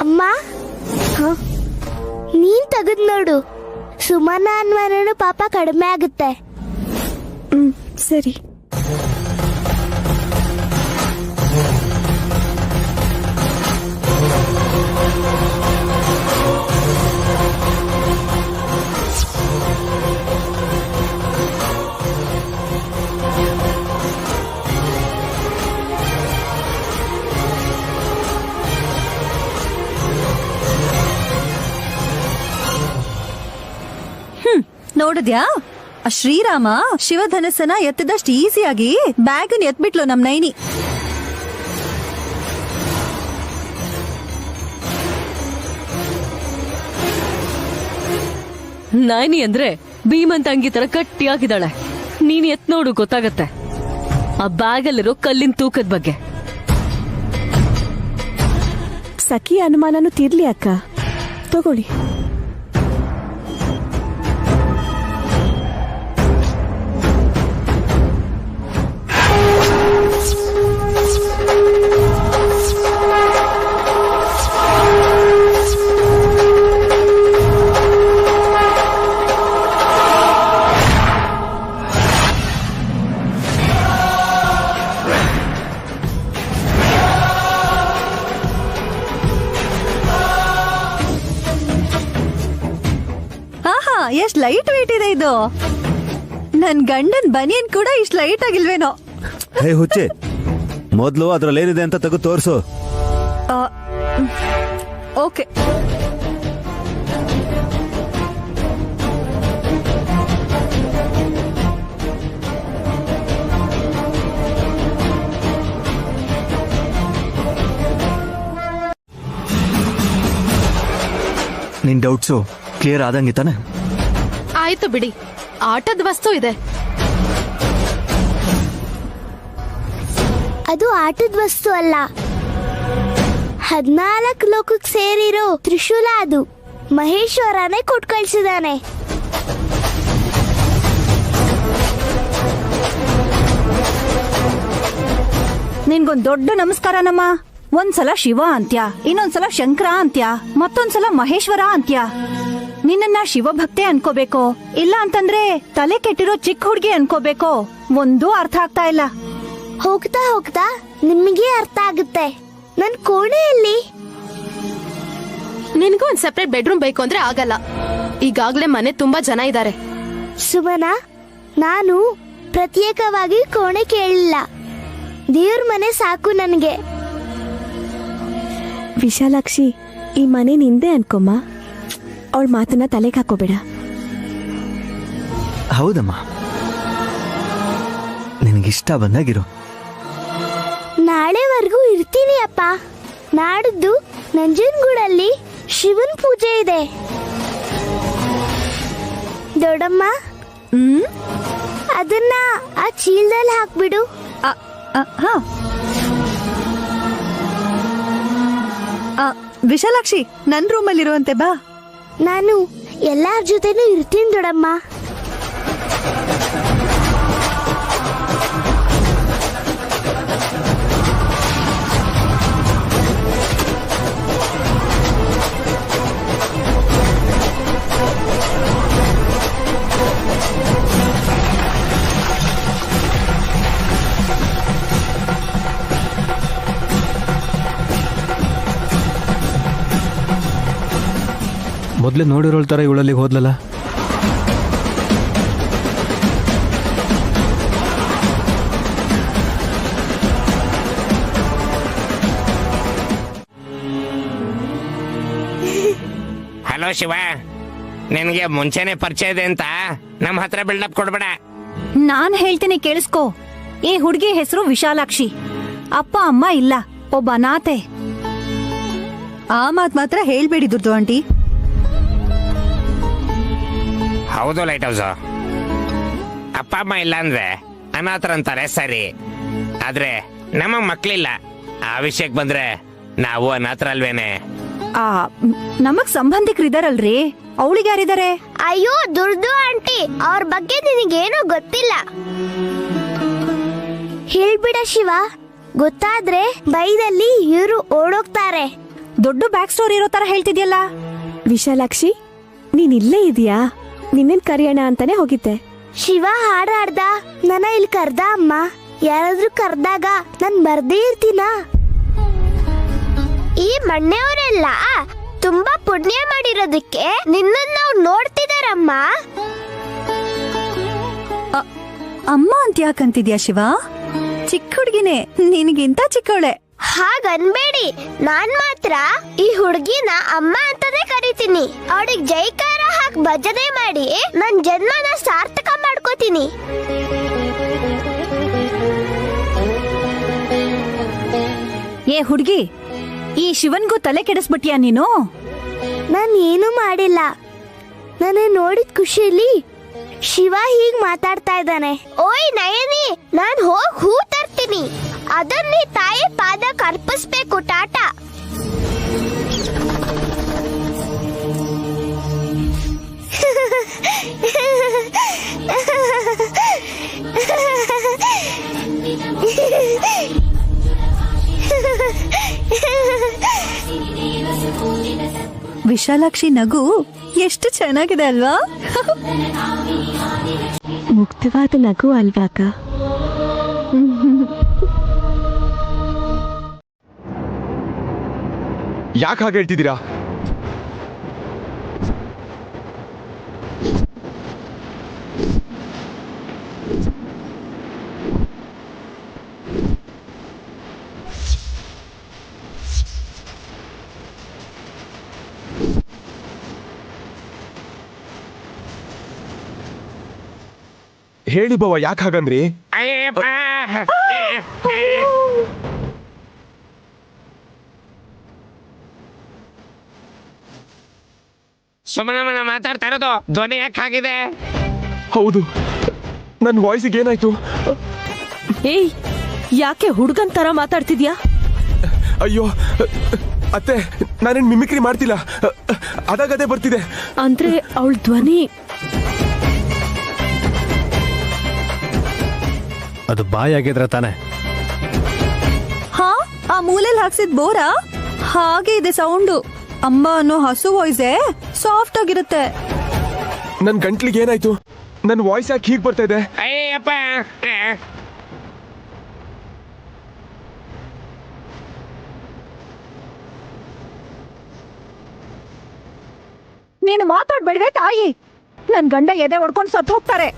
ಅಮ್ಮ, ನೀನ್ ತೆಗೆದ್ ನೋಡು, ಸುಮನ ಅನ್ವರನು ಪಾಪ ಕಡಿಮೆ ಆಗುತ್ತೆ. ಸರಿ. ನೋಡಿದ್ಯಾ, ಆ ಶ್ರೀರಾಮ ಶಿವಧನಸ್ಸನ ಎತ್ತದಷ್ಟು ಈಸಿಯಾಗಿ ಬ್ಯಾಗನ್ ಎತ್ಬಿಟ್ಲು ನಮ್ ನೈನಿ. ನಾನಿ ಅಂದ್ರೆ ಭೀಮಂತ ಅಂಗಿ ತರ ಗಟ್ಟಿಯಾಗಿದ್ದಾಳೆ. ನೀನ್ ಎತ್ ನೋಡು, ಗೊತ್ತಾಗತ್ತೆ ಆ ಬ್ಯಾಗಲ್ಲಿರೋ ಕಲ್ಲಿನ ತೂಕದ ಬಗ್ಗೆ. ಸಖಿ ಅನುಮಾನನು ತೀರ್ಲಿ ಅಕ್ಕ, ತಗೊಳ್ಳಿ. ಎಷ್ಟ್ ಲೈಟ್ ವೇಟ್ ಇದೆ ಇದು. ನನ್ ಗಂಡನ್ ಬನಿಯನ್ ಕೂಡ ಇಷ್ಟ್ ಲೈಟ್ ಆಗಿಲ್ವೇನೋ. ಹೇ ಹುಚ್ಚೆ, ಮೊದ್ಲು ಅದ್ರಲ್ಲೇನಿದೆ ಅಂತ ತೆಗೆದು ತೋರ್ಸು. ಓಕೆ. ನಿನ್ ಡೌಟ್ಸು ಕ್ಲಿಯರ್ ಆದಂಗೆ ತಾನೆ? ಆಯ್ತು ಬಿಡಿ, ಆಟದ ವಸ್ತು ಇದೆ. ಅದು ಆಟದ ವಸ್ತು ಅಲ್ಲ, 14 ಲೋಕಕ್ಕೆ ಸೇರಿರೋ ತ್ರಿಶೂಲ. ಅದು ಮಹೇಶ್ವರನೇ ಕೊಟ್ಟು ಕಳ್ಸಿದಾನೆ. ನಿನ್ಗೊಂದ್ ದೊಡ್ಡ ನಮಸ್ಕಾರನಮ್ಮ. ಒಂದ್ಸಲ ಶಿವ ಅಂತ್ಯ, ಇನ್ನೊಂದ್ಸಲ ಶಂಕರ ಅಂತ್ಯ, ಮತ್ತೊಂದ್ಸಲ ಮಹೇಶ್ವರ ಅಂತ್ಯ. ನಿನ್ನ ಶಿವಭಕ್ತೆ ಅನ್ಕೋಬೇಕೋ ಇಲ್ಲ ಅಂತಂದ್ರೆ ತಲೆ ಕೆಟ್ಟಿರೋ ಚಿಕ್ಕ ಹುಡುಗಿ ಅನ್ಕೋಬೇಕೋ, ಒಂದೂ ಅರ್ಥ ಆಗ್ತಾ ಇಲ್ಲ. ಹೋಗ್ತಾ ಹೋಗ್ತಾ ನಿಮಗೆ ಅರ್ಥ ಆಗುತ್ತೆ. ನನ್ ಕೋಣೆಯಲ್ಲಿ ನಿನ್ಗೂ ಒಂದ್ ಸೆಪರೇಟ್ ಬೆಡ್ರೂಮ್ ಬೇಕು ಅಂದ್ರೆ ಆಗಲ್ಲ. ಈಗಾಗ್ಲೇ ಮನೆ ತುಂಬಾ ಜನ ಇದ್ದಾರೆ. ಸುಮನ, ನಾನು ಪ್ರತ್ಯೇಕವಾಗಿ ಕೋಣೆ ಕೇಳಿಲ್ಲ. ದೇವ್ರ ಮನೆ ಸಾಕು ನನಗೆ. ವಿಶಾಲಾಕ್ಷಿ, ಈ ಮನೆ ನಿಂದೆ ಅನ್ಕೊಮ್ಮ. ಅವಳ ಮಾತನ್ನ ತಲೆಗೆ ಹಾಕೋಬೇಡ. ಹೌದಮ್ಮ, ನಿನಗಿಷ್ಟ ಬಂದಾಗಿರು. ನಾಳೆವರೆಗೂ ಇರ್ತೀನಿ ಅಪ್ಪ. ನಾಡಿದ್ದು ನಂಜನಗೂಡಲ್ಲಿ ಶಿವನ್ ಪೂಜೆ ಇದೆ. ದೊಡ್ಡಮ್ಮ, ಅದನ್ನ ಆ ಚೀಲದಲ್ಲಿ ಹಾಕ್ಬಿಡು. ವಿಶಾಲಾಕ್ಷಿ, ನನ್ ರೂಮಲ್ಲಿರುವಂತೆ ಬಾ. ನಾನು ಎಲ್ಲಾರ ಜೊತೆನೂ ಇರ್ತೀನಿ ದೊಡ್ಡಮ್ಮ. ಮೊದ್ಲೇ ನೋಡಿರೋಳ್ ತರ ಇವಳಲ್ಲಿ ಹೋದ್ಲಲ್ಲ. ಹಲೋ ಶಿವ, ನಿನಗೆ ಮುಂಚೆನೆ ಪರಿಚಯ ಇದೆ ಅಂತ ನಮ್ಮ ಹತ್ರ ಬಿಲ್ಡಪ್ ಕೊಡ್ಬೇಡ. ನಾನ್ ಹೇಳ್ತೀನಿ ಕೇಳಿಸ್ಕೋ. ಈ ಹುಡುಗಿ ಹೆಸರು ವಿಶಾಲಾಕ್ಷಿ. ಅಪ್ಪ ಅಮ್ಮ ಇಲ್ಲ, ಒಬ್ಬ ಅನಾಥೆ. ಆ ಮಾತ್ ಮಾತ್ರ ಹೇಳ್ಬೇಡಿ ದುರ್ದು ಆಂಟಿ. ಹೌದು ಲೈಟ್ ಹೌಸ್. ಅಪ್ಪ ಅಮ್ಮ ಇಲ್ಲ ಅಂದ್ರೆ ಅನಾಥರಂತಾರೆ ಸರಿ, ಆದ್ರೆ ನಮ್ಮ ಮಕ್ಳಿಲ್ಲ. ಆ ವಿಷಯಕ್ಕೆ ಬಂದ್ರೆ ನಾವು ಅನಾಥರಲ್ವೇನೆ. ನಮಗ್ ಸಂಬಂಧಿಕರಿದಾರಲ್ರಿ, ಅವಳಿಗೆ ಯಾರಿದ್ದಾರೆ? ಅಯ್ಯೋ ದುರ್ದು ಆಂಟಿ, ಅವ್ರ ಬಗ್ಗೆ ನಿನಗೇನು ಗೊತ್ತಿಲ್ಲ. ಹೇಳ್ಬಿಡ ಶಿವ, ಗೊತ್ತಾದ್ರೆ ಬೈದಲ್ಲಿ ಇವರು ಓಡೋಗ್ತಾರೆ. ದೊಡ್ಡ ಬ್ಯಾಕ್ ಸ್ಟೋರಿ ಇರೋ ತರ ಹೇಳ್ತಿದ್ಯಲ್ಲ. ವಿಶಾಲಾಕ್ಷಿ, ನೀನ್ ಇಲ್ಲೇ ಇದೀಯಾ? ನಿನ್ನೇನ್ ಕರೆಯೋಣ ಅಂತಾನೆ ಹೋಗಿದ್ದೆ. ಶಿವ ಹಾಡಾಡ್ದ, ನನ್ನ ಇಲ್ಲಿ ಕರ್ದ ಅಮ್ಮ. ಯಾರಾದ್ರೂ ಕರ್ದಾಗ ನಾನ್ ಬರ್ದೇ ಇರ್ತೀನ. ಈ ಮಣ್ಣೆಯವರೆಲ್ಲ ತುಂಬಾ ಪುಣ್ಯ ಮಾಡಿರೋದಕ್ಕೆ ನಿನ್ನನ್ನು ನಾವು ನೋಡ್ತಿದಾರಮ್ಮ. ಅಮ್ಮ ಅಂತ ಯಾಕಂತಿದ್ಯಾ ಶಿವ? ಚಿಕ್ಕ ಹುಡುಗಿನೇ, ನಿನಗಿಂತ ಚಿಕ್ಕವಳೆ. ಹಾಗನ್ಬೇಡಿ, ನಾನ್ ಮಾತ್ರ ಈ ಹುಡುಗಿನ ಅಮ್ಮ ಅಂತಾನೆ ಕರಿತೀನಿ. ಅವಳಿಗೆ ಜೈಕಾರ ಹಾಕಿ ಭಜನೆ ಮಾಡಿ ನನ್ ಜನ್ಮನ ಸಾರ್ಥಕ ಮಾಡ್ಕೋತೀನಿ. ಏ ಹುಡುಗಿ, ಈ ಶಿವನ್ಗೂ ತಲೆ ಕೆಡಿಸ್ಬಿಟ್ಯಾ ನೀನು? ನಾನ್ ಏನು ಮಾಡಿಲ್ಲ. ನನ್ನ ನೋಡಿದ ಖುಷಿಯಲ್ಲಿ ಶಿವ ಹೀಗ್ ಮಾತಾಡ್ತಾ ಇದ್ದಾನೆ. ಓಯ್ ನಯನಿ, ನಾನ್ ಹೋಗ್ ಹೂ ತರ್ತೀನಿ. ಅದನ್ನ ನೀ ತಾಯಿ ಪಾದಕ್ಕೆ ಅರ್ಪಿಸ್ಬೇಕು. ಟಾಟಾ. ವಿಶಾಲಾಕ್ಷಿ ನಗು ಎಷ್ಟು ಚೆನ್ನಾಗಿದೆ ಅಲ್ವಾ? ಮುಕ್ತವಾದ ನಗು ಅಲ್ವಾಕ? ಯಾಕೆ ಹಾಗೆ ಹೇಳ್ತಿದ್ದೀರಾ? ಹೇಳಿ ಬವ್ವ, ಯಾಕೆ ಹಾಗಂದ್ರಿ? ಸುಮ್ಮನೆ ಮಾತಾಡ್ತಾ ಇರೋದು. ಧ್ವನಿ ಯಾಕೆ ಆಗಿದೆ? ಹೌದು, ನನ್ನ ವಾಯ್ಸಿಗೆ ಏನಾಯ್ತು? ಏಯ್, ಯಾಕೆ ಹುಡುಗನ್ ತರ ಮಾತಾಡ್ತಿದ್ಯಾ? ಅಯ್ಯೋ ಅತ್ತೆ, ನಾನೇನ್ ಮಿಮಿಕ್ರಿ ಮಾಡ್ತಿಲ್ಲ, ಅದಾಗದೇ ಬರ್ತಿದೆ. ಅಂದ್ರೆ ಅವಳ ಧ್ವನಿ. ಅದು ಬಾಯಾಗಿದ್ರ ತಾನೆ? ಹಾ, ಆ ಮೂಲೆಯಲ್ಲಿ ಹಾಕ್ಸಿದ್ ಬೋರ ಹಾಗೆ ಇದೆ ಸೌಂಡು. ಅಮ್ಮ ಅನ್ನೋ ಹಸು ವಾಯ್ಸೇ ಸಾಫ್ಟ್ ಆಗಿರುತ್ತೆ. ನನ್ ಗಂಟ್ಲಿಗೆ ಏನಾಯ್ತು? ನನ್ ವಾಯ್ಸ್ ಯಾಕೆ ಹೀಗ್ ಬರ್ತಾ ಇದೆ? ಅಯ್ಯಪ್ಪ, ನೀನು ಮಾತಾಡ್ಬೇಡ್ವೆ ತಾಯಿ. ನನ್ ಗಂಡ ಎದೆ ಹೊಡ್ಕೊಂಡು ಸತ್ತು ಹೋಗ್ತಾರೆ.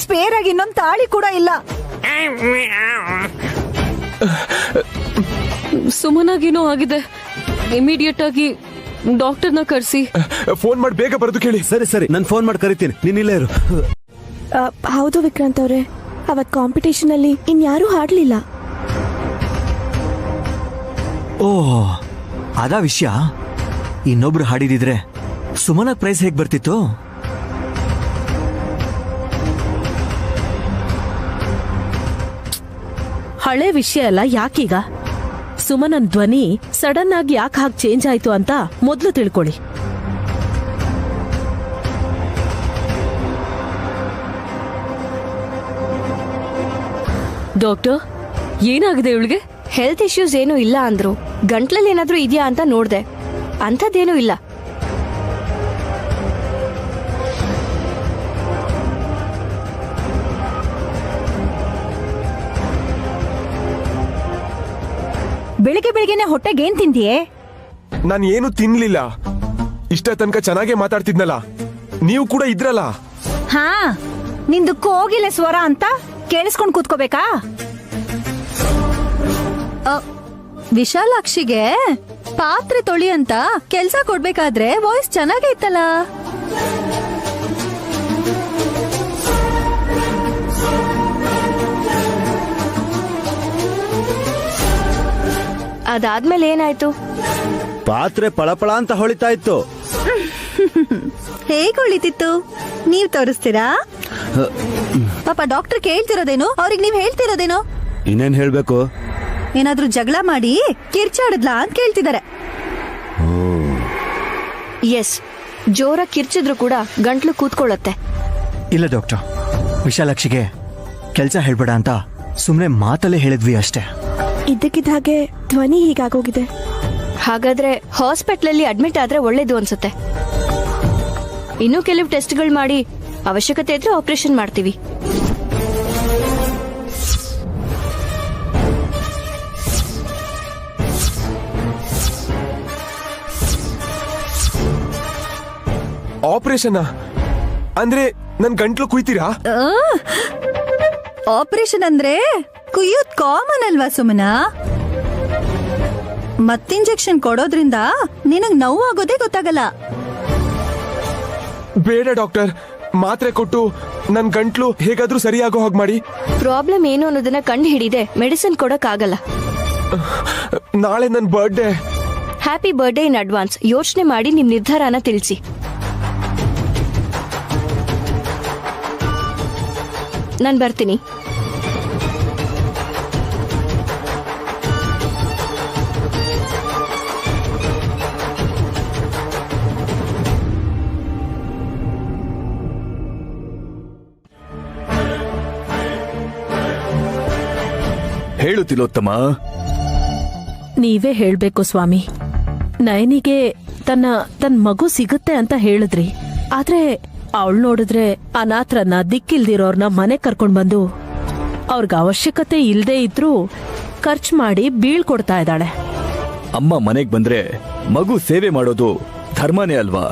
ಸ್ಪೇರ್ ಆಗಿ ಇನ್ನೊಂದು ತಾಳಿ ಕೂಡ ಇಲ್ಲ. ಸುಮನಾಗೇನೋ ಆಗಿದೆ. ಇಮಿಡಿಯೇಟ್ ಆಗಿ ಡಾಕ್ಟರ್ನ ಕರೆಸಿ. ಫೋನ್ ಮಾಡಿ ಬೇಗ ಬರೋದು ಕೇಳಿ. ಸರಿ ಸರಿ, ನಾನು ಫೋನ್ ಮಾಡಿ ಕರಿತೀನಿ, ನೀನ್ ಇಲ್ಲೇ ಇರು. ಹೌದು ವಿಕ್ರಾಂತ್ ಅವ್ರೆ, ಅವತ್ ಕಾಂಪಿಟೇಷನ್ ಅಲ್ಲಿ ಇನ್ಯಾರೂ ಹಾಡ್ಲಿಲ್ಲ. ಓಹ್, ಅದಾ ವಿಷಯ. ಇನ್ನೊಬ್ರು ಹಾಡಿದಿದ್ರೆ ಸುಮನ ಪ್ರೈಸ್ ಹೇಗ್ ಬರ್ತಿತ್ತು? ಹಳೆ ವಿಷಯ ಅಲ್ಲ, ಯಾಕೀಗ? ಸುಮನನ್ ಧ್ವನಿ ಸಡನ್ ಆಗಿ ಯಾಕೆ ಹಾಗೆ ಚೇಂಜ್ ಆಯ್ತು ಅಂತ ಮೊದಲು ತಿಳ್ಕೊಳ್ಳಿ. ಡಾಕ್ಟರ್, ಏನಾಗಿದೆ ಇವಳಿಗೆ? ಹೆಲ್ತ್ ಇಶ್ಯೂಸ್ ಏನೂ ಇಲ್ಲ ಅಂದ್ರು. ಗಂಟ್ಲಲ್ಲಿ ಏನಾದ್ರೂ ಇದೆಯಾ ಅಂತ ನೋಡ್ದೆ. ಅಂಥದ್ದೇನೂ ಇಲ್ಲ. ಬೆಳಿಗ್ಗೆ ಬೆಳಿಗ್ಗೆನೆ ಹೊಟ್ಟೆಗೆ ಏನ್ ತಿಂದಿಯೇ? ನಾನು ಏನು ತಿನ್ಲಿಲ್ಲ. ಇಷ್ಟ ತನಕ ಚೆನ್ನಾಗೇ ಮಾತಾಡ್ತಿದ್ನಲ್ಲ, ನೀವು ಕೂಡ ಇದ್ರಲ್ಲ. ಹಾ, ನಿಂದು ಕೋಗಿಲೆ ಸ್ವರ ಅಂತ ಕೇಳಿಸ್ಕೊಂಡ್ ಕೂತ್ಕೋಬೇಕಾ? ವಿಶಾಲಾಕ್ಷಿಗೆ ಪಾತ್ರೆ ತೊಳಿ ಅಂತ ಕೆಲ್ಸ ಕೊಡ್ಬೇಕಾದ್ರೆ ವಾಯ್ಸ್ ಚೆನ್ನಾಗೇ ಇತ್ತಲ್ಲ. ಅದಾದ್ಮೇಲೆ ಏನಾಯ್ತು? ಪಾತ್ರೆ ಪಳಪಳ ಅಂತ ಹೊಳಿತಾ ಇತ್ತು. ಹೇಗ್ ಹೊಳಿತಿತ್ತು? ನೀವ್ ತೋರಿಸ್ತೀರಾ? ಪಾಪ ಡಾಕ್ಟರ್ ಕೇಳ್ತಿರೋದೇನು, ಅವ್ರಿಗೆ ನೀವ್ ಹೇಳ್ತಿರೋದೇನು? ಇನ್ನೇನ್ ಹೇಳ್ಬೇಕು? ಏನಾದ್ರೂ ಜಗಳ ಮಾಡಿ ಕಿರ್ಚಾಡಿದ್ಲಾ ಅಂತ ಕೇಳ್ತಿದಾರೆ. ಎಸ್, ಜೋರ ಕಿರ್ಚಿದ್ರು ಕೂಡ ಗಂಟ್ಲು ಕೂತ್ಕೊಳ್ಳತ್ತೆ. ಇಲ್ಲ ಡಾಕ್ಟರ್, ವಿಶಾಲಾಕ್ಷಿಗೆ ಕೆಲಸ ಹೇಳ್ಬೇಡ ಅಂತ ಸುಮ್ಮನೆ ಮಾತಲ್ಲೇ ಹೇಳಿದ್ವಿ ಅಷ್ಟೇ. ಇದ್ದಕ್ಕಿದ್ದ ಹಾಗೆ ಧ್ವನಿ ಹೀಗಾಗೋಗಿದೆ. ಹಾಗಾದ್ರೆ ಹಾಸ್ಪಿಟ್ಲಲ್ಲಿ ಅಡ್ಮಿಟ್ ಆದ್ರೆ ಒಳ್ಳೇದು ಅನ್ಸುತ್ತೆ. ಇನ್ನೂ ಕೆಲವು ಟೆಸ್ಟ್ಗಳು ಮಾಡಿ ಅವಶ್ಯಕತೆ ಇದ್ರೆ ಆಪರೇಷನ್ ಮಾಡ್ತೀವಿ. ಆಪರೇಷನ್ ಅಂದ್ರೆ ನನ್ ಗಂಟ್ಲು ಕುಯ್ತೀರಾ? ಆಪರೇಷನ್ ಅಂದ್ರೆ ಕುಯ್ಯೋದ್ ಕಾಮನ್ ಅಲ್ವಾ ಸುಮನ? ಮತ್ತಿಂಜೆಕ್ಷನ್ ಕೊಡೋದ್ರಿಂದ ನಿನಗ್ ನೋವಾಗೋದೇ ಗೊತ್ತಾಗಲ್ಲ. ಬೇಡ ಡಾಕ್ಟರ್, ಮಾತ್ರೆ ಕೊಟ್ಟು ನನ್ ಗಂಟ್ಲು ಹೇಗಾದ್ರೂ ಸರಿಯಾಗೋ ಹಾಗೆ ಮಾಡಿ. ಪ್ರಾಬ್ಲಮ್ ಏನು ಅನ್ನೋದನ್ನ ಕಂಡು ಹಿಡಿದೆ ಮೆಡಿಸಿನ್ ಕೊಡಕ್ ಆಗಲ್ಲ. ನಾಳೆ ನನ್ birthday. Happy birthday in advance. ಯೋಚನೆ ಮಾಡಿ ನಿಮ್ ನಿರ್ಧಾರನ ತಿಳಿಸಿ. ನಾನ್ ಬರ್ತೀನಿ. ಹೇಳು ತಿಲೋತ್ತಮ. ನೀವೇ ಹೇಳ್ಬೇಕು ಸ್ವಾಮಿ. ನಯನಿಗೆ ತನ್ನ ಮಗು ಸಿಗುತ್ತೆ ಅಂತ ಹೇಳಿದ್ರಿ. ಆದ್ರೆ ಅವಳು ನೋಡಿದ್ರೆ ಅನಾಥರನ್ನ, ದಿಕ್ಕಿಲ್ದಿರೋರ್ನ ಮನೆ ಕರ್ಕೊಂಡ್ ಬಂದು ಅವ್ರಿಗೆ ಅವಶ್ಯಕತೆ ಇಲ್ದೇ ಇದ್ರೂ ಖರ್ಚು ಮಾಡಿ ಬೀಳ್ಕೊಡ್ತಾ ಇದ್ದಾಳೆ. ಅಮ್ಮ ಮನೆಗ್ ಬಂದ್ರೆ ಮಗು ಸೇವೆ ಮಾಡೋದು ಧರ್ಮನೇ ಅಲ್ವಾ?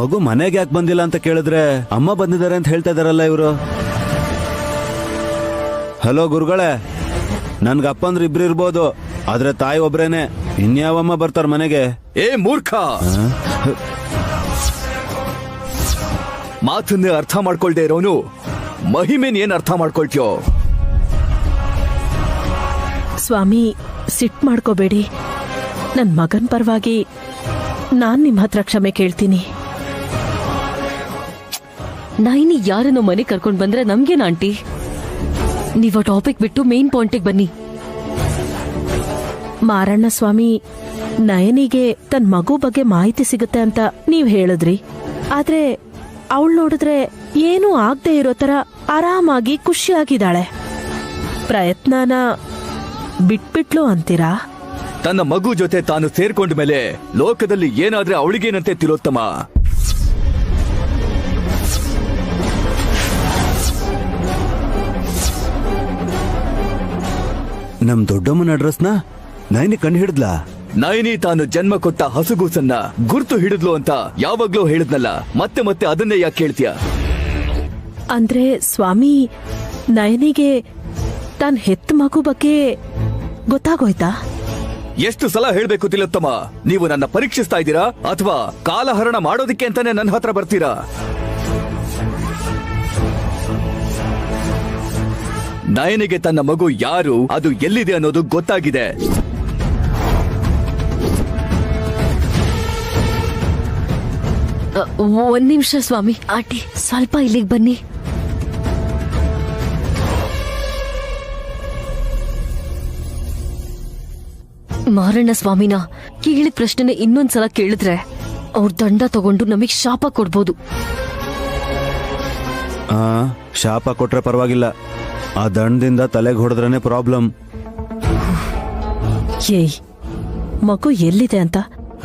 ಮಗು ಮನೆಗೆ ಯಾಕೆ ಬಂದಿಲ್ಲ ಅಂತ ಕೇಳಿದ್ರೆ ಅಮ್ಮ ಬಂದಿದ್ದಾರೆ ಅಂತ ಹೇಳ್ತಾ ಇದಾರಲ್ಲ ಇವರು. ಹಲೋ ಗುರುಗಳೇ, ನನ್ಗ ಅಪ್ಪಂದ್ರೆ ಇಬ್ರು ಇರ್ಬೋದು, ಆದ್ರೆ ತಾಯಿ ಒಬ್ರೇನೆ. ಇನ್ಯಾವಮ್ಮ ಬರ್ತಾರ ಮನೆಗೆ? ಏ ಮೂರ್ಖ, ಮಾತನ್ನೇ ಅರ್ಥ ಮಾಡ್ಕೊಳ್ದೆ ಇರೋನು ಮಹಿಮೇನ್ ಏನ್ ಅರ್ಥ ಮಾಡ್ಕೊಳ್ತೀಯೋ? ಸ್ವಾಮಿ, ಸಿಟ್ ಮಾಡ್ಕೋಬೇಡಿ. ನನ್ ಮಗನ್ ಪರವಾಗಿ ನಾನ್ ನಿಮ್ ಹತ್ರ ಕ್ಷಮೆ ಕೇಳ್ತೀನಿ. ನೈನಿ ಯಾರನ್ನೋ ಮನೆ ಕರ್ಕೊಂಡ್ ಬಂದ್ರೆ ನಮ್ಗೇನ ಆಂಟಿ? ನೀವ ಟಾಪಿಕ್ ಬಿಟ್ಟು ಮೇನ್ ಪಾಯಿಂಟಿಗೆ ಬನ್ನಿ. ಮಾರಣ್ಣ ಸ್ವಾಮಿ, ನಯನಿಗೆ ತನ್ ಮಗು ಬಗ್ಗೆ ಮಾಹಿತಿ ಸಿಗುತ್ತೆ ಅಂತ ನೀವ್ ಹೇಳಿದ್ರಿ. ಆದ್ರೆ ಅವಳು ನೋಡಿದ್ರೆ ಏನೂ ಆಗದೆ ಇರೋ ತರ ಆರಾಮಾಗಿ ಖುಷಿಯಾಗಿದ್ದಾಳೆ. ಪ್ರಯತ್ನನ ಬಿಟ್ಬಿಟ್ಲು ಅಂತೀರಾ? ತನ್ನ ಮಗು ಜೊತೆ ತಾನು ಸೇರ್ಕೊಂಡ ಮೇಲೆ ಲೋಕದಲ್ಲಿ ಏನಾದ್ರೆ ಅವಳಿಗೇನಂತೆ ತಿಲೋತ್ತಮ? ನಮ್ ದೊಡ್ಡಮ್ಮನ ಅಡ್ರೆಸ್ನ ನೈನಿ ಕಂಡು ಹಿಡಿದ್ಲಾ? ನೈನಿ ತಾನು ಜನ್ಮ ಕೊಟ್ಟ ಹಸುಗೂಸನ್ನ ಗುರ್ತು ಹಿಡಿದ್ಲು ಅಂತ ಯಾವಾಗ್ಲೂ ಹೇಳಿದ್ನಲ್ಲ, ಮತ್ತೆ ಮತ್ತೆ ಅದನ್ನೇ ಯಾಕೆ ಕೇಳ್ತೀಯ? ಅಂದ್ರೆ ಸ್ವಾಮಿ, ನಯನಿಗೆ ತಾನ್ ಹೆತ್ತ ಮಗು ಬಗ್ಗೆ ಗೊತ್ತಾಗೋಯ್ತಾ? ಎಷ್ಟು ಸಲ ಹೇಳ್ಬೇಕು ತಿಲೋತ್ತಮ? ನೀವು ನನ್ನ ಪರೀಕ್ಷಿಸ್ತಾ ಇದ್ದೀರಾ ಅಥವಾ ಕಾಲಹರಣ ಮಾಡೋದಿಕ್ಕೆ ಅಂತಾನೆ ನನ್ನ ಹತ್ರ ಬರ್ತೀರಾ? ನಯನಿಗೆ ತನ್ನ ಮಗು ಯಾರು, ಅದು ಎಲ್ಲಿದೆ ಅನ್ನೋದು ಗೊತ್ತಾಗಿದೆ. ಒಂದ್ ನಿಮಿಷ ಸ್ವಾಮಿ. ಆಂಟಿ ಸ್ವಲ್ಪ ಇಲ್ಲಿಗೆ ಬನ್ನಿ. ಮಾರಣ್ಣ ಸ್ವಾಮಿನ ಕೇಳಿದ ಪ್ರಶ್ನೆನ ಇನ್ನೊಂದ್ಸಲ ಕೇಳಿದ್ರೆ ಅವ್ರ ದಂಡ ತಗೊಂಡು ನಮಗ್ ಶಾಪ ಕೊಡ್ಬೋದು. ಶಾಪ ಕೊಟ್ರೆ ಪರವಾಗಿಲ್ಲ, ಆ ದಂಡದಿಂದ ತಲೆಗೆ ಹೊಡೆದ್ರೇನೆ ಪ್ರಾಬ್ಲಮ್. ಏಯ್, ಮಗು ಎಲ್ಲಿದೆ ಅಂತ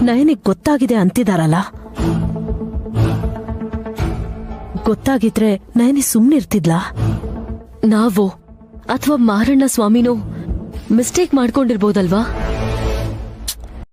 ನಯನಿಗೆ ಗೊತ್ತಾಗಿದೆ ಅಂತಿದಾರಲ್ಲ. ಗೊತ್ತಾಗಿದ್ರೆ ನಯನಿ ಸುಮ್ನಿರ್ತಿದ್ಲಾ? ನಾವು ಅಥವಾ ಮಾರಣ್ಣ ಸ್ವಾಮಿನೋ ಮಿಸ್ಟೇಕ್ ಮಾಡ್ಕೊಂಡಿರ್ಬೋದಲ್ವಾ?